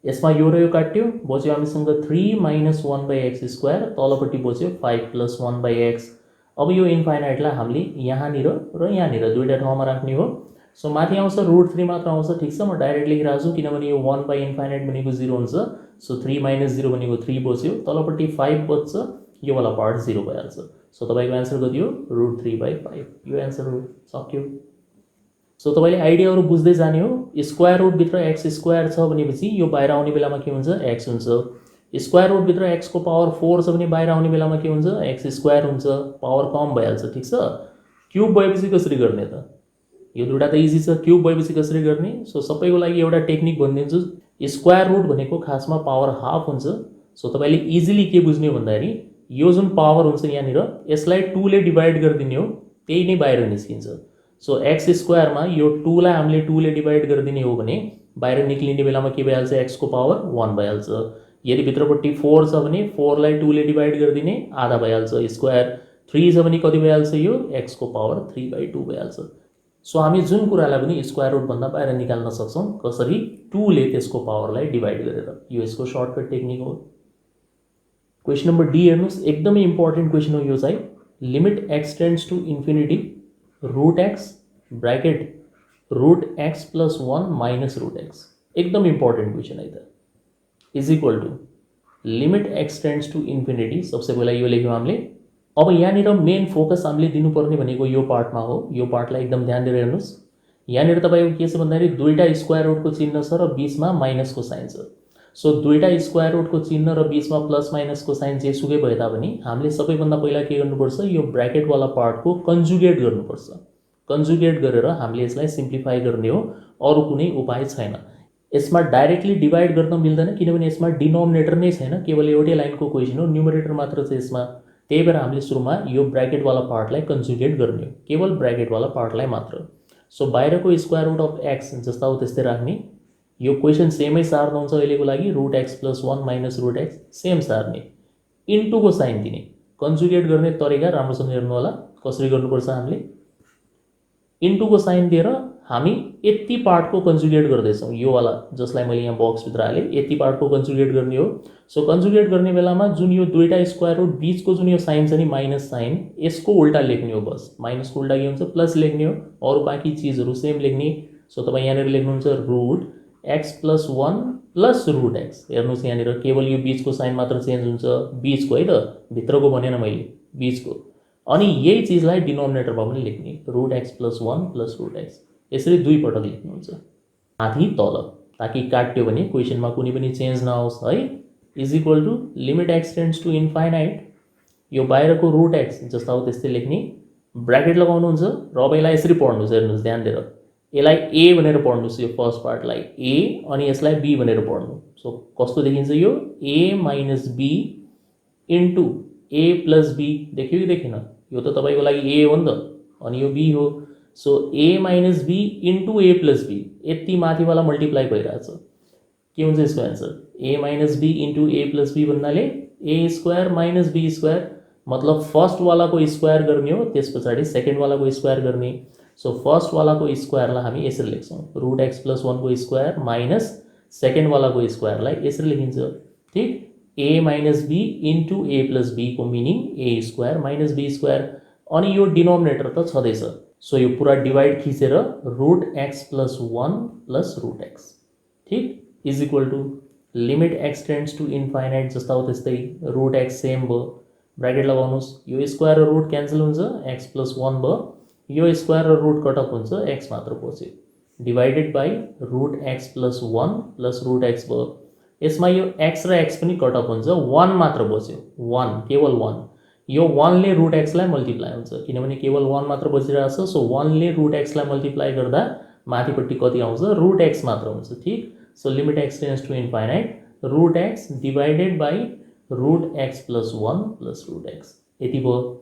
यसमा यो र यो काट्यो, बच्यो हामीसँग 3 माइनस 1 बाई एक्स स्क्वायर, तलपट्टि बच्यो 5 प्लस 1 बाई एक्स। अब यो इन्फाइनाइटलाई हामीले यहाँनिर र यहाँनिर दुईवटा ठाउँमा राख्ने हो। सो माथि आउँछ √3 मात्र आउँछ, ठिक छ, म डाइरेक्ट लेखिरहेको छु किनभने यो 1 बाई इन्फाइनाइट भनेको 0 हुन्छ। सो 3 माइनस 0 भनेको 3 बच्यो, तलपट्टि 5 बच्छ, यो वाला पार्ट 0 भइहाल्छ। सो तपाईँको एन्सर कति हो? √3 बाई 5, यो एन्सर हो, सक्यो। सो तपाईँले आइडियाहरू बुझ्दै जाने हो। स्क्वायर रुटभित्र एक्स स्क्वायर छ भनेपछि यो बाहिर आउने बेलामा के हुन्छ? एक्स हुन्छ। स्क्वायर रुटभित्र एक्सको पावर 4 छ भने बाहिर आउने बेलामा के हुन्छ? एक्स स्क्वायर हुन्छ, पावर कम भइहाल्छ, ठिक छ। क्युब भएपछि कसरी गर्ने त? यो दुईवटा त इजी छ, क्युब भएपछि कसरी गर्ने? सो सबैको लागि एउटा टेक्निक भनिदिन्छु। स्क्वायर रुट भनेको खासमा पावर हाफ हुन्छ। सो तपाईँले इजिली के बुझ्ने हो भन्दाखेरि यो जुन पावर हुन्छ यहाँनिर यसलाई 2 ले डिवाइड गरिदिने हो, त्यही नै बाहिर निस्किन्छ। सो एक्स स्क्वायरमा यो 2 लाई हामीले 2 ले डिवाइड गरिदिने हो भने बाहिर निक्लिने बेलामा के भइहाल्छ? एक्सको पावर 1 भइहाल्छ। यदि भित्रपट्टि 4 छ भने 4 लाई 2 ले डिवाइड गरिदिने आधा भइहाल्छ स्क्वायर। 3 छ भने कति भइहाल्छ? यो एक्सको पावर 3/2 भइहाल्छ। सो हामी जुन कुरालाई पनि स्क्वायर रुटभन्दा बाहिर निकाल्न सक्छौँ, कसरी? 2 ले त्यसको पावरलाई डिवाइड गरेर। यो यसको सर्टकट टेक्निक हो। क्वेसन नम्बर डी हेर्नुहोस्, एकदमै इम्पोर्टेन्ट क्वेसन हो यो चाहिँ। Limit x tends to infinity √x bracket √x plus 1 minus √x, एकदम इम्पोर्टेन्ट क्वेसन है त, is equal to limit x tends to infinity. सबसे पहिला यो लेख्यौँ हामीले। अब यहाँनिर मेन फोकस हामीले दिनुपर्ने भनेको यो पार्टमा हो। यो पार्टलाई एकदम ध्यान दिएर हेर्नुहोस्। यहाँनिर तपाईँको के छ भन्दाखेरि दुईवटा स्क्वायर रुटको चिन्ह छ र बिचमा माइनसको साइन छ। सो दुईवटा स्क्वायर रुटको चिन्ह र बिचमा प्लस माइनसको साइन जेसुकै भए तापनि हामीले सबैभन्दा पहिला के गर्नुपर्छ? यो ब्र्याकेटवाला पार्टको कन्जुगेट गर्नुपर्छ। कन्जुगेट गरेर हामीले यसलाई सिम्प्लिफाई गर्ने हो, अरू कुनै उपाय छैन। यसमा डाइरेक्टली डिवाइड गर्न मिल्दैन किनभने यसमा डिनोमिनेटर नै छैन, केवल एउटै लाइनको क्वेसन हो, न्युमरेटर मात्र छ यसमा। त्यही भएर हामीले सुरुमा यो ब्र्याकेटवाला पार्टलाई कन्जुगेट गर्ने हो, केवल ब्र्याकेटवाला पार्टलाई मात्र। सो बाहिरको स्क्वायर रुट अफ एक्स जस्ता हो त्यस्तै राख्ने। यो क्वेसन सेमै सार्नु हुन्छ अहिलेको लागि, √x plus 1 minus √x same सार्ने, इन्टुको साइन दिने। कन्जुगेट गर्ने तरिका राम्रोसँग हेर्नु होला कसरी गर्नुपर्छ। हामीले इन्टुको साइन दिएर हामी यति पार्टको कन्जुगेट गर्दैछौँ, यो वाला जसलाई मैले यहाँ बक्सभित्र हालेँ, यति पार्टको कन्जुगेट गर्ने हो। सो कन्जुगेट गर्ने बेलामा जुन यो दुईवटा स्क्वायर रुट बिचको जुन यो साइन छ नि माइनस साइन, यसको उल्टा लेख्ने हो बस। माइनसको उल्टा के हुन्छ? प्लस लेख्ने हो, अरू बाँकी चिजहरू सेम लेख्ने। सो तपाईँ यहाँनिर लेख्नुहुन्छ √x प्लस 1 प्लस √x। हेर्नुहोस् यहाँनिर केवल यो बिचको साइन मात्र चेन्ज हुन्छ, बिचको है त, भित्रको भनेन मैले, बिचको। अनि यही चिजलाई डिनोमिनेटरमा पनि लेख्ने, √x प्लस 1 प्लस √x। यसरी दुई पटक लेख्नुहुन्छ माथि तल, ताकि काट्यो भने क्वेसनमा कुनै पनि चेन्ज नहोस् है। Is equal to limit x tends to infinite, यो बाहिरको √x जस्ता हो त्यस्तै लेख्ने, ब्र्याकेट लगाउनुहुन्छ र अब यसलाई यसरी पढ्नुहोस्। हेर्नुहोस् ध्यान दिएर, यसलाई ए भनेर पढ्नुहोस्, यो फर्स्ट पार्टलाई ए अनि यसलाई बी भनेर पढ्नु। सो कस्तो देखिन्छ यो? A minus be into A plus b. देख्यो कि देखेन? यो त तपाईँको लागि ए हो नि त, अनि यो बी हो। So A minus be into A plus B, यति माथिवाला मल्टिप्लाई भइरहेछ। के हुन्छ यसको answer? A minus be into A plus B भन्नाले A square minus be square, मतलब फर्स्टवालाको स्क्वायर गर्ने हो, त्यस पछाडि सेकेन्डवालाको स्क्वायर गर्ने। सो फर्स्टवालाको स्क्वायरलाई हामी यसरी लेख्छौँ, √x प्लस 1 को स्क्वायर माइनस सेकेन्डवालाको स्क्वायरलाई यसरी लेखिन्छ, ठिक। A minus be into A plus b को meaning a square minus be square. अनि यो डिनोमिनेटर त छँदैछ, सो यो पुरा डिवाइड खिचेर √x प्लस 1 प्लस √x, ठिक, is equal to limit x tends to infinite जस्ता हो त्यस्तै, √x सेम भयो, ब्र्याकेट लगाउनुहोस्। यो स्क्वायर र रुट क्यान्सल हुन्छ, x प्लस 1 भयो, यो स्क्वायर र रुट कटअफ हुन्छ, x मात्र बच्यो, divided by √x plus 1 plus √x भयो। यसमा यो x र x पनि कटअफ हुन्छ, 1 मात्र बच्यो, 1, केवल 1। यो 1 ले √x लाई मल्टिप्लाई हुन्छ किनभने केवल 1 मात्र बचिरहेछ। सो 1 ले √x लाई मल्टिप्लाई गर्दा माथिपट्टि कति आउँछ? √x मात्र हुन्छ, ठिक। So limit x tends to infinite root x divided by root x plus 1 plus root x यति भयो।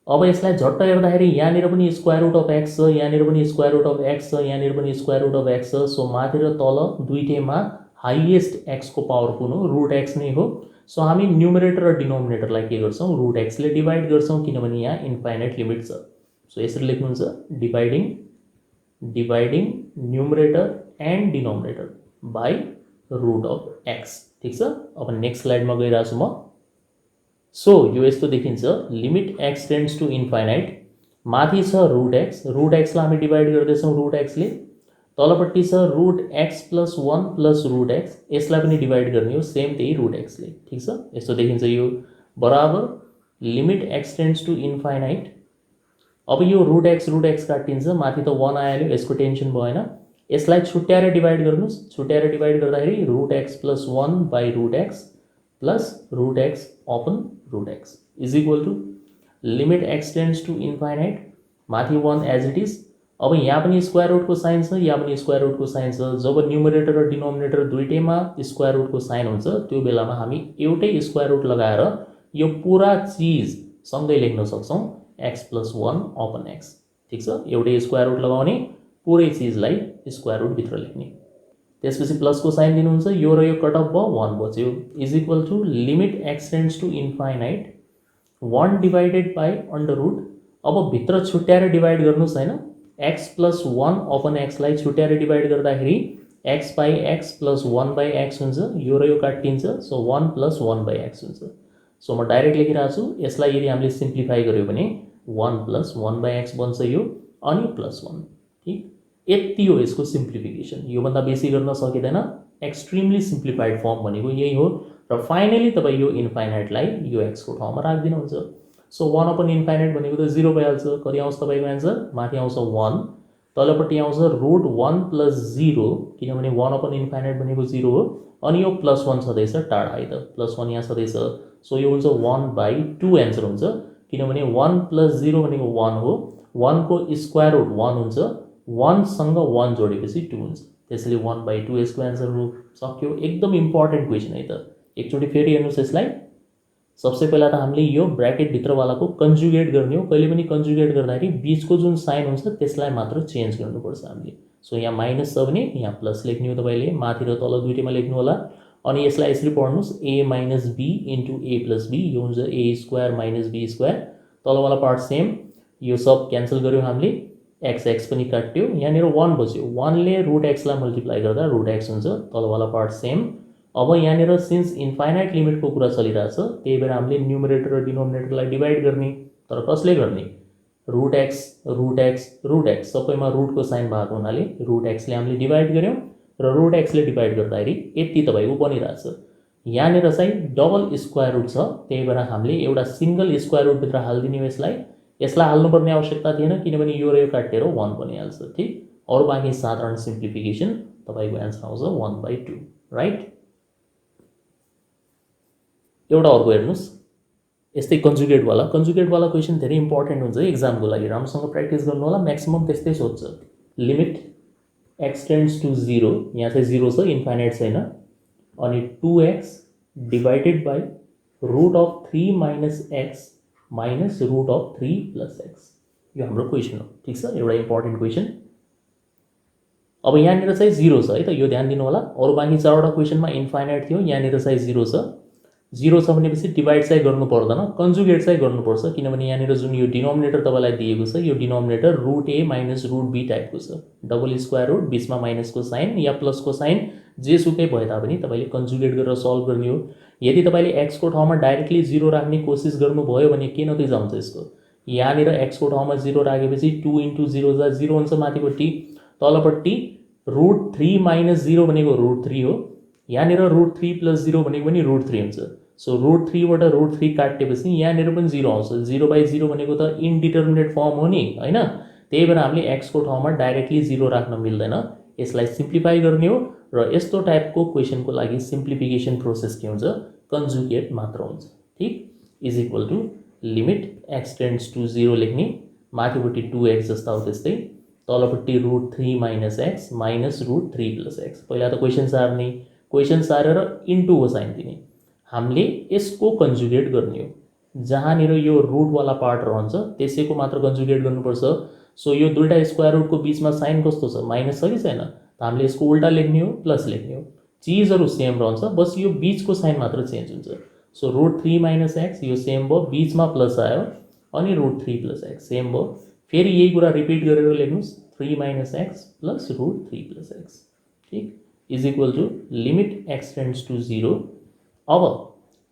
अब यसलाई झट्ट हेर्दाखेरि यहाँनिर पनि स्क्वायर रुट अफ एक्स छ, यहाँनिर पनि स्क्वायर रुट अफ एक्स छ, यहाँनिर पनि स्क्वायर रुट अफ एक्स छ। सो माथि र तल दुईटैमा हाइएस्ट एक्सको पावर कुन हो? रुट एक्स नै हो। सो हामी न्युमरेटर र डिनोमिनेटरलाई के गर्छौँ? रुट एक्सले डिभाइड गर्छौँ, किनभने यहाँ इन्फाइनाइट लिमिट छ। सो यसरी लेख्नुहुन्छ dividing numerator and denominator by root of x. ठिक छ। अब नेक्स्ट स्लाइडमा गइरहेको छु म। सो यो यस्तो देखिन्छ, limit x tends to infinite, माथि छ रुट एक्सलाई हामी डिभाइड गर्दैछौँ रुट एक्सले, तलपट्टि छ root x plus 1 plus root x, यसलाई पनि डिभाइड गर्ने हो सेम त्यही रुट एक्सले। ठिक छ। यस्तो देखिन्छ यो बराबर limit x tends to infinite. अब यो रुट एक्स काटिन्छ, माथि त 1 आइहाल्यो, यसको टेन्सन भएन। यसलाई छुट्याएर डिभाइड गर्नुहोस्, छुट्याएर डिभाइड गर्दाखेरि root x plus 1 by root x plus root x upon root x is equal to limit x tends to infinite, माथि 1 एज इट इज। अब यहाँ पनि स्क्वायर रुटको साइन छ, यहाँ पनि स्क्वायर रुटको साइन छ। जब न्युमरेटर र डिनोमिनेटर दुईटैमा स्क्वायर रुटको साइन हुन्छ त्यो बेलामा हामी एउटै स्क्वायर रुट लगाएर यो पुरा चिज सँगै लेख्न सक्छौँ एक्स प्लस 1 अपन एक्स। ठिक छ। एउटै स्क्वायर रुट लगाउने, पुरै चिजलाई स्क्वायर रुटभित्र लेख्ने। त्यसपछि प्लसको साइन दिनुहुन्छ, यो र यो कट अफ भयो, 1 बच्यो, is equal to limit x tends to infinite 1 divided by under root. अब भित्र छुट्याएर डिभाइड गर्नुहोस् होइन, एक्स प्लस 1 अपन एक्सलाई छुट्याएर डिभाइड गर्दाखेरि x by x plus 1 by x हुन्छ, यो र यो काटिन्छ। सो 1 प्लस 1 बाई एक्स हुन्छ। सो म डाइरेक्ट लेखिरहेको छु, यसलाई यदि हामीले सिम्प्लिफाई गर्यो भने 1 प्लस 1 बाई एक्स बन्छ यो, अनि प्लस 1। ठिक, यति हो यसको सिम्प्लिफिकेसन। योभन्दा बेसी गर्न सकिँदैन। एक्सट्रिमली सिम्प्लिफाइड फर्म भनेको यही हो। र फाइनली तपाईँ यो इन्फाइनाइटलाई यो एक्सको ठाउँमा राखिदिनुहुन्छ। सो 1 अपन इन्फाइनाइट भनेको त 0 भइहाल्छ। कति आउँछ तपाईँको एन्सर? माथि आउँछ 1, तलपट्टि आउँछ रुट 1 प्लस 0, किनभने 1 अपन इन्फाइनाइट भनेको 0 हो। अनि यो प्लस 1 छँदैछ टाढा, है त प्लस 1 यहाँ छँदैछ। सो यो हुन्छ 1/2 एन्सर हुन्छ, किनभने 1 प्लस 0 भनेको 1 हो, 1 को स्क्वायर रुट 1 हुन्छ, 1 सँग 1 जोडेपछि 2 हुन्छ, त्यसैले 1/2 यसको एन्सर हो। सक्यो। एकदम इम्पोर्टेन्ट क्वेसन है त। एकचोटि फेरि हेर्नुहोस् यसलाई। सबसे पहिला त हामीले यो ब्र्याकेटभित्रवालाको कन्जुगेट गर्ने हो। कहिले पनि कन्जुगेट गर्दाखेरि बिचको जुन साइन हुन्छ त्यसलाई मात्र चेन्ज गर्नुपर्छ हामीले। सो यहाँ माइनस छ भने यहाँ प्लस लेख्ने हो तपाईँले, माथि र तल दुईटैमा लेख्नु होला। अनि यसलाई यसरी पढ्नुहोस्, a minus be into A plus b, यो हुन्छ a square minus be square. तलवाला पार्ट सेम, यो सब क्यान्सल गर्यो हामीले, एक्स एक्स पनि काट्यो, यहाँनिर 1 बच्यो, 1ले रुट एक्सलाई मल्टिप्लाई गर्दा रुट एक्स हुन्छ, तलवाला पार्ट सेम। अब यहाँनिर सिन्स इन्फाइनाइट लिमिटको कुरा चलिरहेछ, त्यही भएर हामीले न्युमरेटर र डिनोमिनेटरलाई डिभाइड गर्ने। तर कसले गर्ने? Root x root x root x, सबैमा रुटको साइन भएको हुनाले रुट एक्सले हामीले डिभाइड गऱ्यौँ, र रुट एक्सले डिभाइड गर्दाखेरि यति तपाईँको बनिरहेछ। यहाँनिर चाहिँ डबल स्क्वायर रुट छ, त्यही भएर हामीले एउटा सिङ्गल स्क्वायर रुटभित्र हालिदिने हो यसलाई। यसलाई हाल्नुपर्ने आवश्यकता थिएन, किनभने यो र यो काटेर 1 बनिहाल्छ। ठिक। अरू बाँकी साधारण सिम्प्लिफिकेसन तपाईँको एन्सर आउँछ 1/2, राइट। एउटा अर्को हेर्नुहोस्, यस्तै कन्जुगेटवाला क्वेसन धेरै इम्पोर्टेन्ट हुन्छ है एक्जामको लागि, राम्रोसँग प्र्याक्टिस गर्नु होला। म्याक्सिमम त्यस्तै सोध्छ। लिमिट एक्स टेन्ड्स टु 0, यहाँ चाहिँ 0 छ, इन्फाइनाइट छैन, अनि 2x divided by root of 3 minus x minus root of 3 plus x, यो हाम्रो क्वेसन हो। ठिक छ, एउटा इम्पोर्टेन्ट क्वेसन। अब यहाँनिर चाहिँ 0 छ है त, यो ध्यान दिनु होला। अरू बाँकी 4वटा क्वेसनमा इन्फाइनाइट थियो, यहाँनिर चाहिँ 0 छ। 0 छ भनेपछि डिभाइड चाहिँ गर्नु पर्दैन, कन्जुगेट चाहिँ गर्नुपर्छ, किनभने यहाँनिर जुन यो डिनोमिनेटर तपाईँलाई दिएको छ, यो denominator root A minus root B टाइपको छ, डबल स्क्वायर रुट, बिचमा माइनसको साइन या प्लसको साइन, जेसुकै भए तापनि तपाईँले कन्जुगेट गरेर सल्भ गर्ने हो। यदि तपाईँले एक्सको ठाउँमा डाइरेक्टली 0 राख्ने कोसिस गर्नुभयो भने के नतिजा हुन्छ यसको? यहाँनिर एक्सको ठाउँमा 0 राखेपछि 2 इन्टु 0 जा 0 हुन्छ माथिपट्टि, तलपट्टि रुट 3 माइनस 0 भनेको रुट 3 हो, यहाँनिर रुट 3 प्लस 0 भनेको पनि रुट 3 हुन्छ। सो रुट 3बाट रुट 3 काटेपछि यहाँनिर पनि 0 आउँछ। 0/0 भनेको त इन्डिटर्मिनेट फर्म हो नि, होइन? त्यही भएर हामीले एक्सको ठाउँमा डाइरेक्टली 0 राख्न मिल्दैन, यसलाई सिम्प्लिफाई गर्ने हो। र यस्तो टाइपको क्वेसनको लागि सिम्प्लिफिकेसन प्रोसेस के हुन्छ? कन्जुगेट मात्र हुन्छ। ठिक, is equal to limit x tends to 0 लेख्ने, माथिपट्टि 2x जस्ता हो त्यस्तै, तलपट्टि root 3 minus x minus root 3 plus x. पहिला त क्वेसन सार्ने, क्वेसन सारेर इन्टुको साइन दिने हामीले यसको कन्जुगेट गर्ने हो जहाँनिर यो रुटवाला पार्ट रहन्छ त्यसैको मात्र कन्जुगेट गर्नुपर्छ सो यो दुईटा स्क्वायर रुटको बिचमा साइन कस्तो छ माइनस छ कि छैन त हामीले यसको उल्टा लेख्ने हो प्लस लेख्ने हो चिजहरू सेम रहन्छ बस यो बिचको साइन मात्र चेन्ज हुन्छ सो √3 - x यो सेम भयो बिचमा प्लस आयो अनि √3 + x सेम भयो फेरि यही कुरा रिपिट गरेर लेख्नुस् 3 - x प्लस √3 + x ठीक is equal to limit x tends to 0 अब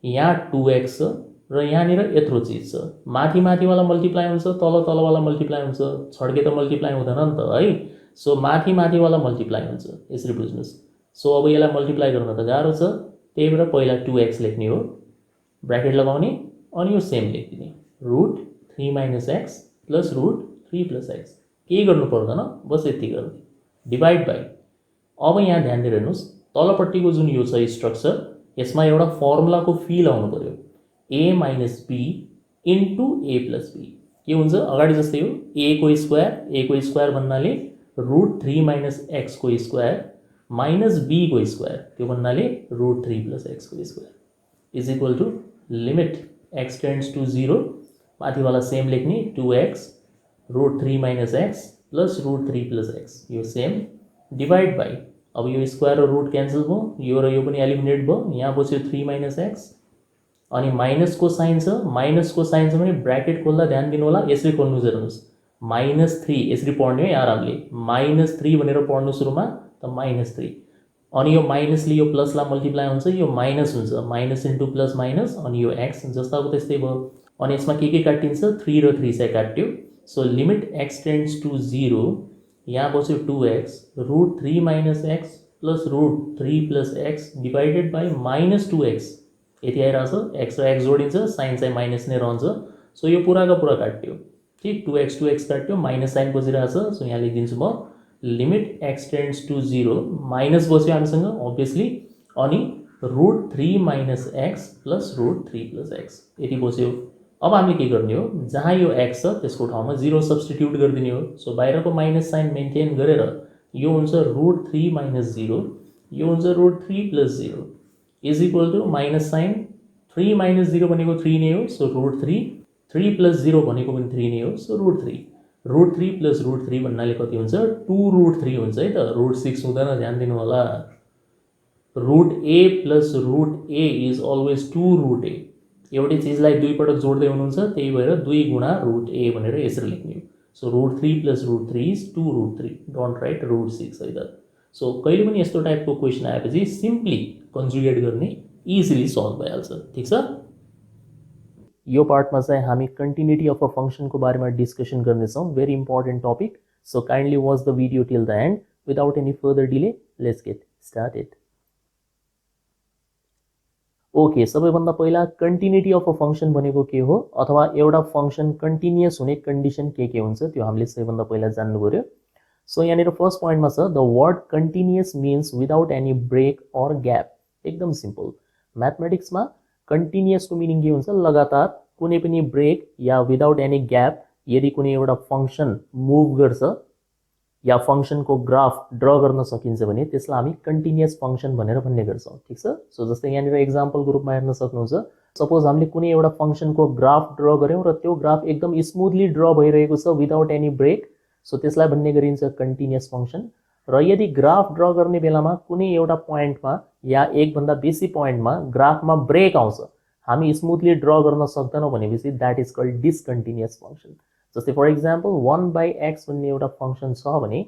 यहाँ 2x छ र यहाँनिर यत्रो चिज छ माथि माथिवाला मल्टिप्लाई हुन्छ तल तलवाला मल्टिप्लाई हुन्छ छड्के त मल्टिप्लाई हुँदैन नि त है सो माथि माथिवाला मल्टिप्लाई हुन्छ यसरी बुझ्नुस् सो अब यसलाई मल्टिप्लाई गर्न त गाह्रो छ त्यही भएर पहिला 2x लेख्ने हो ब्र्याकेट लगाउने अनि यो सेम लेखिदिने √3 - x प्लस √3 + x केही गर्नु पर्दैन बस यति गर्ने डिभाइड बाई अब यहाँ ध्यान दिएर हेर्नुस् तलपट्टिको जुन यो छ स्ट्रक्चर यसमा एउटा फर्मुलाको फिल आउनु पर्यो a - b into a + b के हुन्छ अगाडि जस्तै हो a को स्क्वायर भन्नाले √3 - x को स्क्वायर माइनस b को स्क्वायर त्यो भन्नाले √3 + x को square is equal to limit x tends to 0 माथिवाला सेम लेख्ने 2x √3 - x प्लस √3 + x यो सेम डिभाइड बाई अब यो स्क्वायर र रुट क्यान्सल भयो यो र यो पनि एलिमिनेट भयो यहाँ बस्यो 3 - x अनि माइनसको साइन छ भने ब्र्याकेट खोल्दा ध्यान दिनु होला यसरी खोल्नु हेर्नुस् -3 यसरी पढ्ने हो आरामले -3 भनेर पढ्नु सुरुमा त -3 अनि यो माइनसले यो प्लसलाई मल्टिप्लाई हुन्छ यो माइनस हुन्छ माइनस इन्टु प्लस माइनस अनि यो x जस्ताको त्यस्तै भयो अनि यसमा के काटिन्छ 3 र 3 चाहिँ काट्यो so limit x tends to 0 यहाँ बस्यो 2x √3 - x plus √3 + x divided by -2x यति आइरहेछ x र x जोडिन्छ साइन चाहिँ माइनस नै रहन्छ सो यो पुराको पुरा काट्यो ठीक 2x काट्यो माइनस साइन बसिरहेछ सो यहाँ लेखिदिन्छु म limit x tends to 0 minus बस्यो हामीसँग अभियसली अनि √3 - x प्लस √3 + x यति बस्यो अब हामीले के गर्ने हो जहाँ यो x छ त्यसको ठाउँमा 0 सब्स्टिट्युट गरिदिने हो सो बाहिरको माइनस साइन मेन्टेन गरेर यो हुन्छ √3 - 0 यो हुन्छ √3 + 0 is equal to minus sign 3 - 0 भनेको 3 नै हो सो √3 3 + 0 भनेको पनि 3 नै हो सो √3 √3 + √3 भन्नाले कति हुन्छ 2√3 हुन्छ है त √6 हुँदैन ध्यान दिनु होला √a + √a is always 2√a एउटै चिजलाई दुई पटक जोड्दै हुनुहुन्छ त्यही भएर 2 गुणा √a भनेर यसरी लेख्ने हो सो √3 + √3 इज 2√3 डोन्ट राइट √6 है त सो कहिले पनि यस्तो टाइपको क्वेसन आएपछि सिम्पली कन्जुगेट गर्ने इजिली सल्भ भइहाल्छ ठीक छ यो पार्टमा चाहिँ हामी कन्टिन्युटी अफ अ फंक्शनको बारेमा डिस्कसन गर्नेछौँ very important topic so kindly watch the video till the end without any further delay let's get started okay सबैभन्दा पहिला कन्टिन्युटी अफ अ फंक्शन भनेको के हो अथवा एउटा फंक्शन कन्टिन्युअस हुने कन्डिसन के हुन्छ त्यो हामीले सबैभन्दा पहिला जान्नु पर्यो सो यहाँनिर फर्स्ट पोइन्टमा छ the word continuous means without any break or gap एकदम सिम्पल म्याथमेटिक्समा कन्टिन्युअसको मिनिङ के हुन्छ लगातार कुनै पनि ब्रेक या विदाउट एनी ग्याप यदि कुनै एउटा फंक्शन मुभ गर्छ या फंक्शनको ग्राफ ड्र गर्न सकिन्छ भने त्यसलाई हामी कन्टिन्युअस फंक्शन भनेर भन्ने गर्छौं ठीक छ सो जस्तै यहाँनिर एक्जाम्पलको रूपमा हेर्न सक्नुहुन्छ सपोज हामीले कुनै एउटा फंक्शनको ग्राफ ड्र गर्यौं र त्यो ग्राफ एकदम स्मुथली ड्र भइरहेको छ विदाउट एनी ब्रेक सो त्यसलाई भन्ने गरिन्छ कन्टिन्युअस फंक्शन र यदि ग्राफ ड्र गर्ने बेलामा कुनै एउटा पोइन्टमा या एक भन्दा बेसी पोइन्टमा ग्राफमा ब्रेक आउँछ हामी स्मुथली ड्र गर्न सक्दैनौं भनेपछि that is called discontinuous function जस्तै फर एक्जाम्पल 1/x भन्ने एउटा फंक्शन छ भने